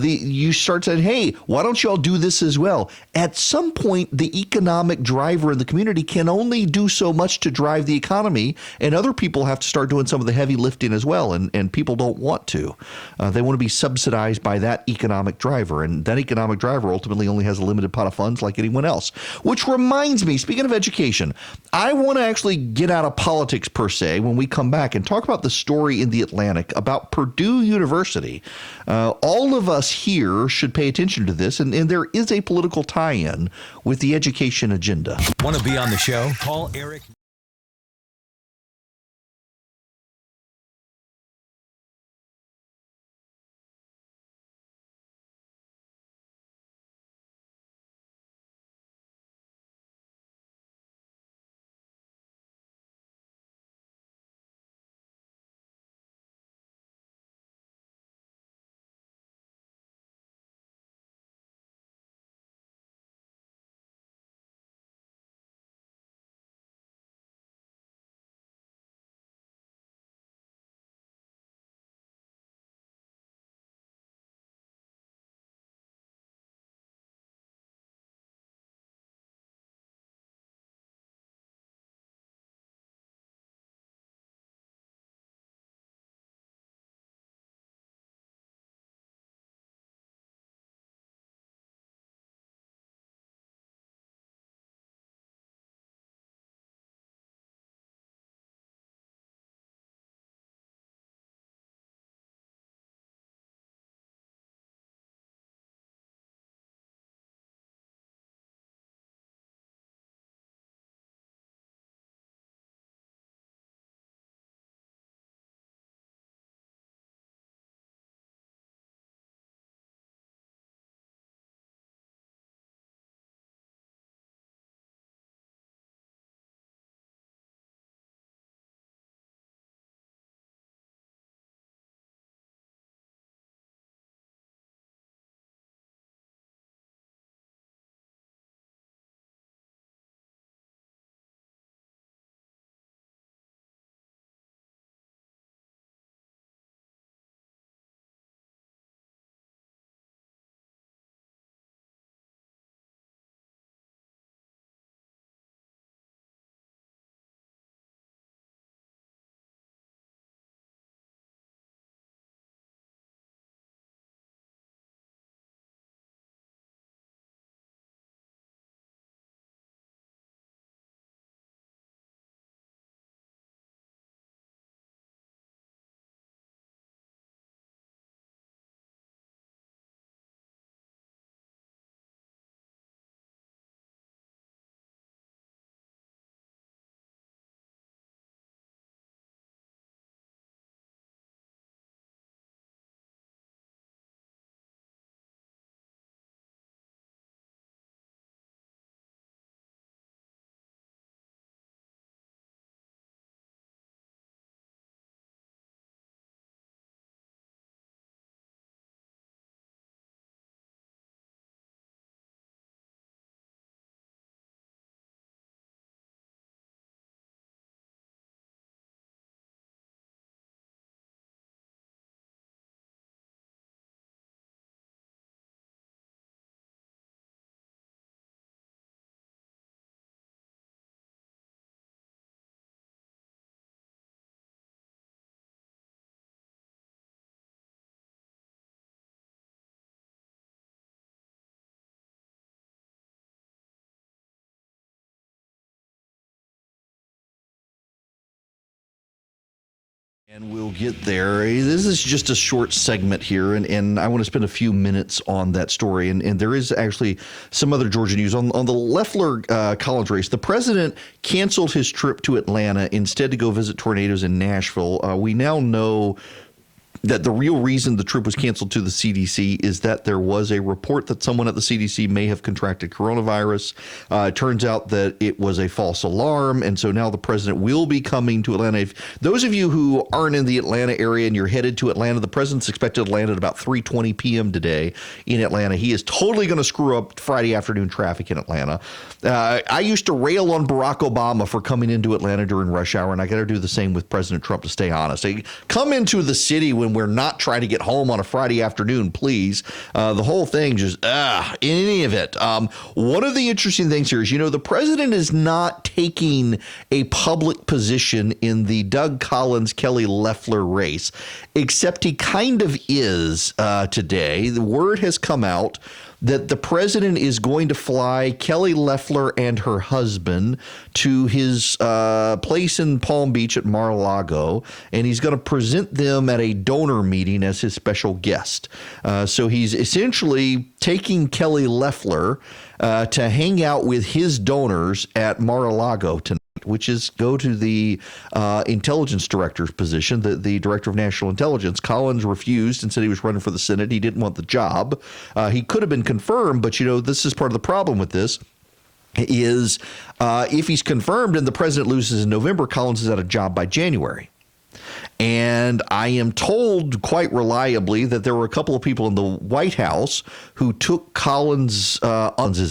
you start saying, hey, why don't you all do this as well? At some point, the economic driver in the community can only do so much to drive the economy, and other people have to start doing some of the heavy lifting as well, and people don't want to. They want to be subsidized by that economic driver, and that economic driver ultimately only has a limited pot of funds like anyone else. Which reminds me, speaking of education, I want to actually get out of politics per se when we come back and talk about the story in the Atlantic about Purdue University. All of us here should pay attention to this, and there is a political tie-in with the education agenda. Want to be on the show? Call Eric. And we'll get there. This is just a short segment here, and I want to spend a few minutes on that story. And there is actually some other Georgia news. On the Loeffler Collins race, the president canceled his trip to Atlanta instead to go visit tornadoes in Nashville. We now know that the real reason the trip was canceled to the CDC is that there was a report that someone at the CDC may have contracted coronavirus. It turns out that it was a false alarm, and so now the president will be coming to Atlanta. If those of you who aren't in the Atlanta area and you're headed to Atlanta, the president's expected to land at about 3:20 p.m. today in Atlanta. He is totally going to screw up Friday afternoon traffic in Atlanta. I used to rail on Barack Obama for coming into Atlanta during rush hour, and I got to do the same with President Trump, to stay honest. Come into the city when we're not trying to get home on a Friday afternoon, please. The whole thing just, in any event. One of the interesting things here is, the president is not taking a public position in the Doug Collins, Kelly Loeffler race, except he kind of is today. The word has come out that the president is going to fly Kelly Loeffler and her husband to his place in Palm Beach at Mar-a-Lago, and he's going to present them at a donor meeting as his special guest. So he's essentially taking Kelly Loeffler to hang out with his donors at Mar-a-Lago tonight, which is go to the intelligence director's position, the director of national intelligence. Collins refused and said he was running for the Senate. He didn't want the job. He could have been confirmed, but this is part of the problem with this. Is if he's confirmed and the president loses in November, Collins is out of job by January. And I am told quite reliably that there were a couple of people in the White House who took Collins'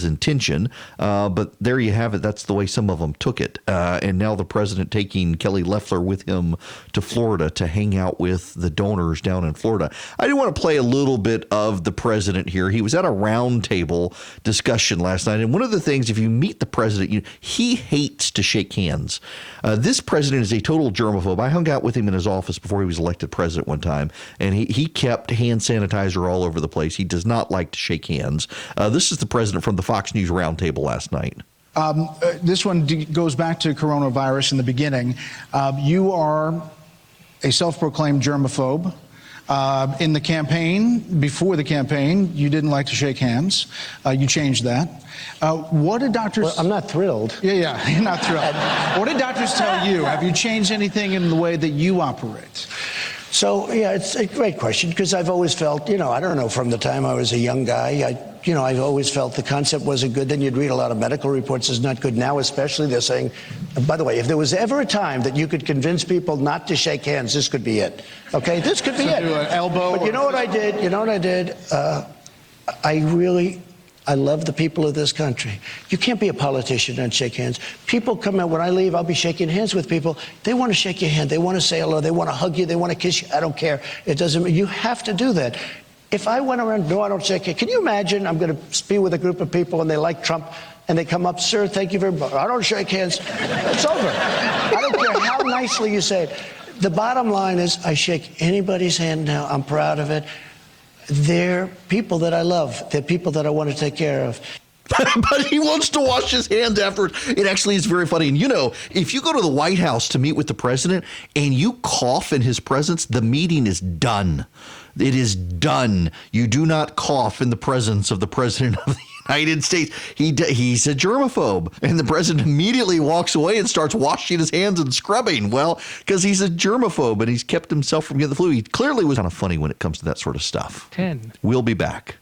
intention. But there you have it. That's the way some of them took it. And now the president taking Kelly Loeffler with him to Florida to hang out with the donors down in Florida. I do want to play a little bit of the president here. He was at a roundtable discussion last night. And one of the things, if you meet the president, he hates to shake hands. This president is a total germaphobe. I hung out with him in his office before he was elected president one time, and he kept hand sanitizer all over the place. He does not like to shake hands. This is the president from the Fox News roundtable last night. This one goes back to coronavirus in the beginning. You are a self-proclaimed germaphobe. In the campaign, before the campaign, you didn't like to shake hands. You changed that. What did doctors... Well, I'm not thrilled. Yeah, you're not thrilled. What did doctors tell you? Have you changed anything in the way that you operate? So, yeah, it's a great question, because I've always felt, I don't know, from the time I was a young guy, I've always felt the concept wasn't good. Then you'd read a lot of medical reports, it's not good. Now especially they're saying, by the way, if there was ever a time that you could convince people not to shake hands, this could be it. Okay, this could be it. Do an elbow. But you know what I did? I love the people of this country. You can't be a politician and shake hands. People come in, when I leave, I'll be shaking hands with people. They want to shake your hand. They want to say hello. They want to hug you. They want to kiss you. I don't care. It doesn't mean you have to do that. If I went around, no, I don't shake hands. Can you imagine I'm going to be with a group of people and they like Trump and they come up, sir, thank you very much. I don't shake hands. It's over. I don't care how nicely you say it. The bottom line is I shake anybody's hand now. I'm proud of it. They're people that I love. They're people that I want to take care of. But he wants to wash his hands afterwards. It actually is very funny. And if you go to the White House to meet with the president and you cough in his presence, the meeting is done. It is done. You do not cough in the presence of the president of the United States. He's a germaphobe. And the president immediately walks away and starts washing his hands and scrubbing. Well, because he's a germaphobe and he's kept himself from getting the flu. He clearly was kind of funny when it comes to that sort of stuff. 10. We'll be back.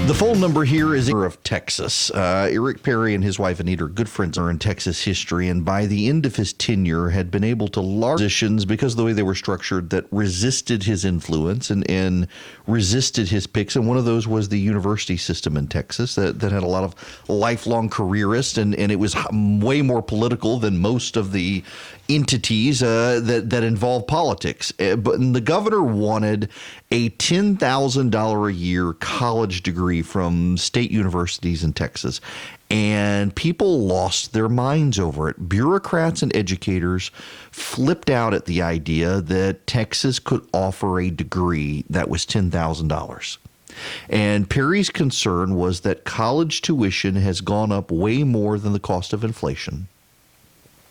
The phone number here is of Texas. Eric Perry and his wife Anita are good friends are in Texas history, and by the end of his tenure had been able to large positions because of the way they were structured that resisted his influence and resisted his picks. And one of those was the university system in Texas that had a lot of lifelong careerists, and it was way more political than most of the entities that involve politics. But the governor wanted a $10,000 a year college degree from state universities in Texas. And people lost their minds over it. Bureaucrats and educators flipped out at the idea that Texas could offer a degree that was $10,000. And Perry's concern was that college tuition has gone up way more than the cost of inflation.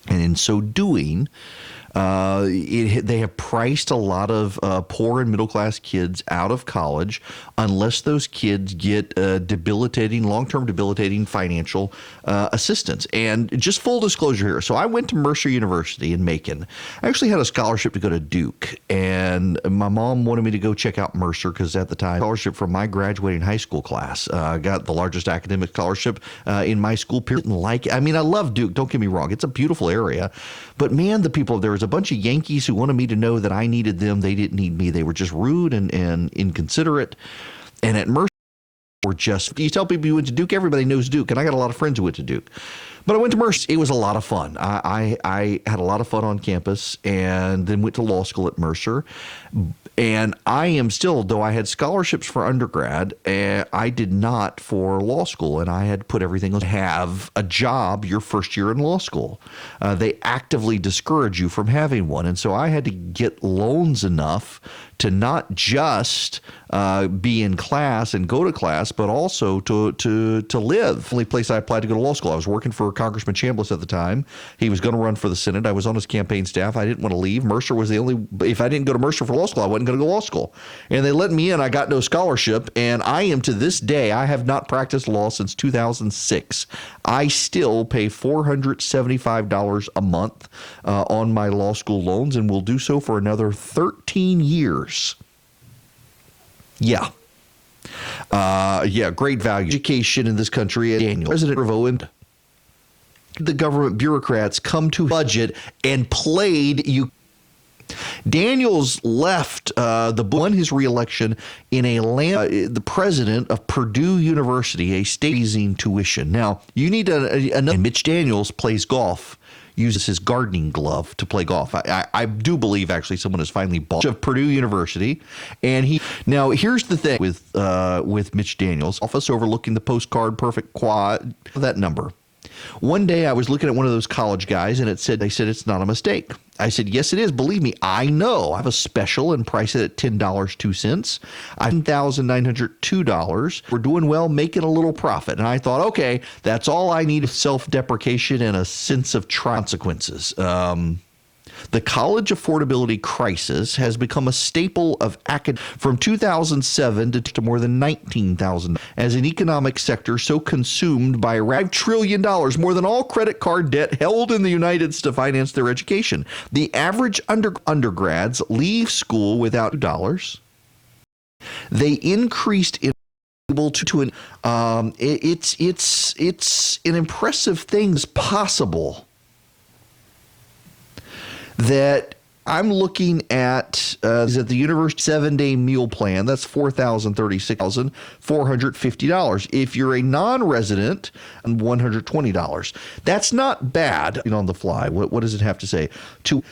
And in so doing, they have priced a lot of poor and middle-class kids out of college unless those kids get long-term debilitating financial assistance. And just full disclosure here. So I went to Mercer University in Macon. I actually had a scholarship to go to Duke. And my mom wanted me to go check out Mercer because at the time, scholarship from my graduating high school class. Got the largest academic scholarship in my school period. Didn't like it. I mean, I love Duke. Don't get me wrong. It's a beautiful area. But man, the people there was a bunch of Yankees who wanted me to know that I needed them. They didn't need me. They were just rude and inconsiderate. And at Mercer, were just, you tell people you went to Duke, everybody knows Duke. And I got a lot of friends who went to Duke. But I went to Mercer. It was a lot of fun. I had a lot of fun on campus and then went to law school at Mercer. And I am still, though I had scholarships for undergrad, I did not for law school. And I had to put everything on to have a job your first year in law school. They actively discourage you from having one. And so I had to get loans enough to not just be in class and go to class, but also to live. The only place I applied to go to law school, I was working for Congressman Chambliss at the time. He was going to run for the Senate. I was on his campaign staff. I didn't want to leave. Mercer was the only, if I didn't go to Mercer for law school, I wasn't going to go to law school. And they let me in. I got no scholarship. And I am to this day, I have not practiced law since 2006. I still pay $475 a month on my law school loans and will do so for another 13 years. Yeah. Great value. Education in this country. Daniel, President Revo, the government bureaucrats come to budget and played you. Daniels left won his reelection in the president of Purdue University, a state raising tuition. Now, you need another. Mitch Daniels plays golf, uses his gardening glove to play golf. I do believe actually someone has finally bought of Purdue University, and now here's the thing with Mitch Daniels, office overlooking the postcard perfect quad, that number. One day I was looking at one of those college guys and they said it's not a mistake. I said, yes, it is. Believe me, I know. I have a special and price it at $10.02. $10,902. We're doing well, making a little profit. And I thought, okay, that's all I need is self-deprecation and a sense of consequences. The college affordability crisis has become a staple of from 2007 to more than 19,000 as an economic sector so consumed by $5 trillion, more than all credit card debt held in the United States to finance their education. The average undergrads leave school without $2. They increased in it's an impressive thing is possible. That I'm looking at is at the university 7-day meal plan. That's $4,036,450. If you're a non-resident, $120. That's not bad. On the fly. What does it have to say? To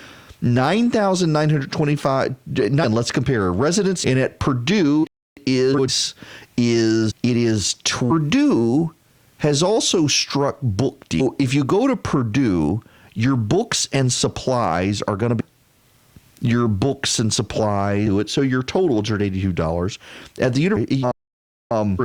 $9,925. Let's compare residents. And at Purdue Purdue has also struck book deal. If you go to Purdue, your books and supplies are going to be your books and supply to it. So your totals are $82 at the university. And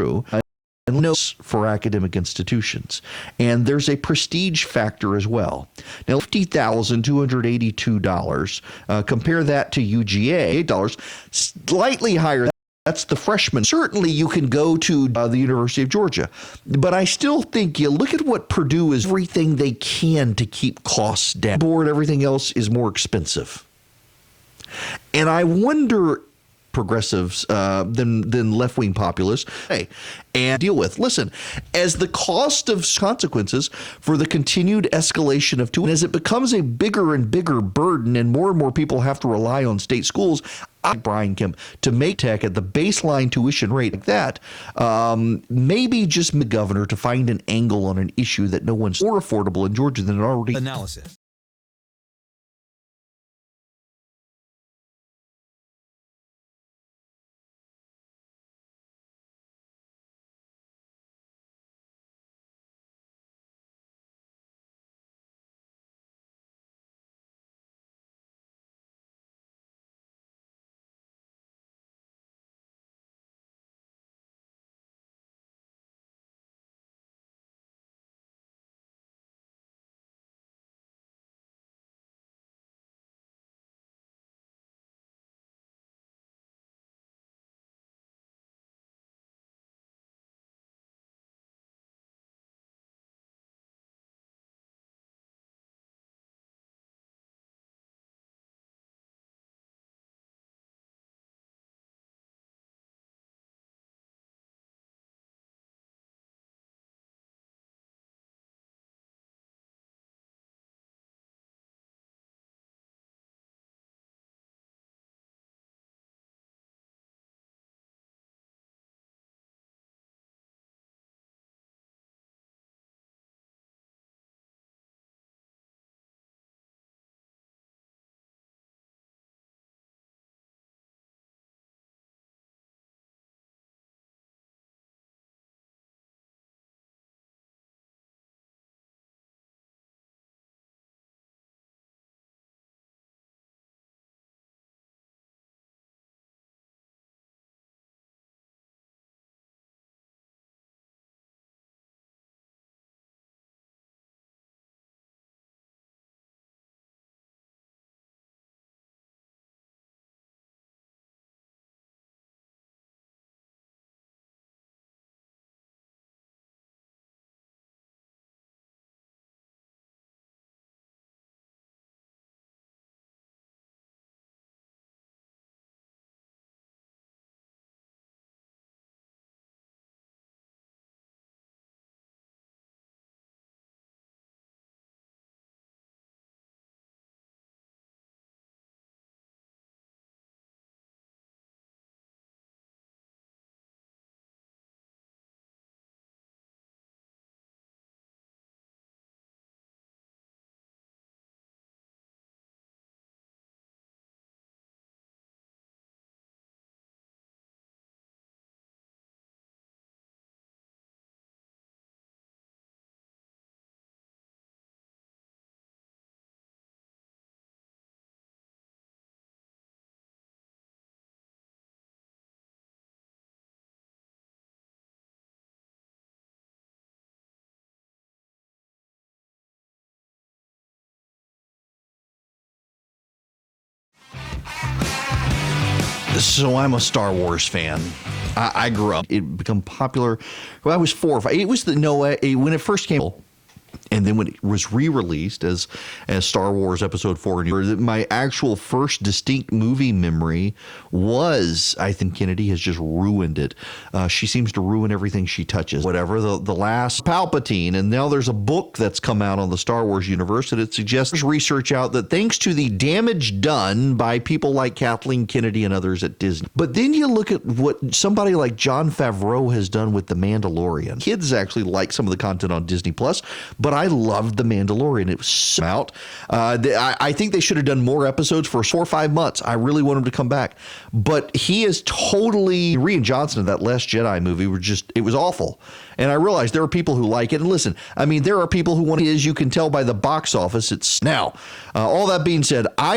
notes for academic institutions. And there's a prestige factor as well. Now, $50,282. Compare that to UGA, $8, slightly higher. That's the freshman. Certainly you can go to the University of Georgia. But I still think you look at what Purdue is, everything they can to keep costs down. Board, everything else is more expensive. And I wonder progressives than left-wing populists and deal with. Listen, as the cost of consequences for the continued escalation of tuition, as it becomes a bigger and bigger burden and more people have to rely on state schools, Brian Kemp, to make tech at the baseline tuition rate like that, maybe just the governor to find an angle on an issue that no one's more affordable in Georgia than it already is. Analysis. So I'm a Star Wars fan. I grew up. It became popular. Well, I was 4 or 5. It was when it first came. And then when it was re-released as Star Wars Episode 4, my actual first distinct movie memory was, I think Kennedy has just ruined it. She seems to ruin everything she touches. Whatever, the last Palpatine. And now there's a book that's come out on the Star Wars universe, and it suggests research out that thanks to the damage done by people like Kathleen Kennedy and others at Disney. But then you look at what somebody like Jon Favreau has done with The Mandalorian. Kids actually like some of the content on Disney+, but I loved The Mandalorian. It was out. I think they should have done more episodes for 4 or 5 months. I really want him to come back. But he is totally... Rian Johnson in that Last Jedi movie it was awful. And I realized there are people who like it. And listen, I mean, there are people who want it, as you can tell by the box office. It's now. All that being said, I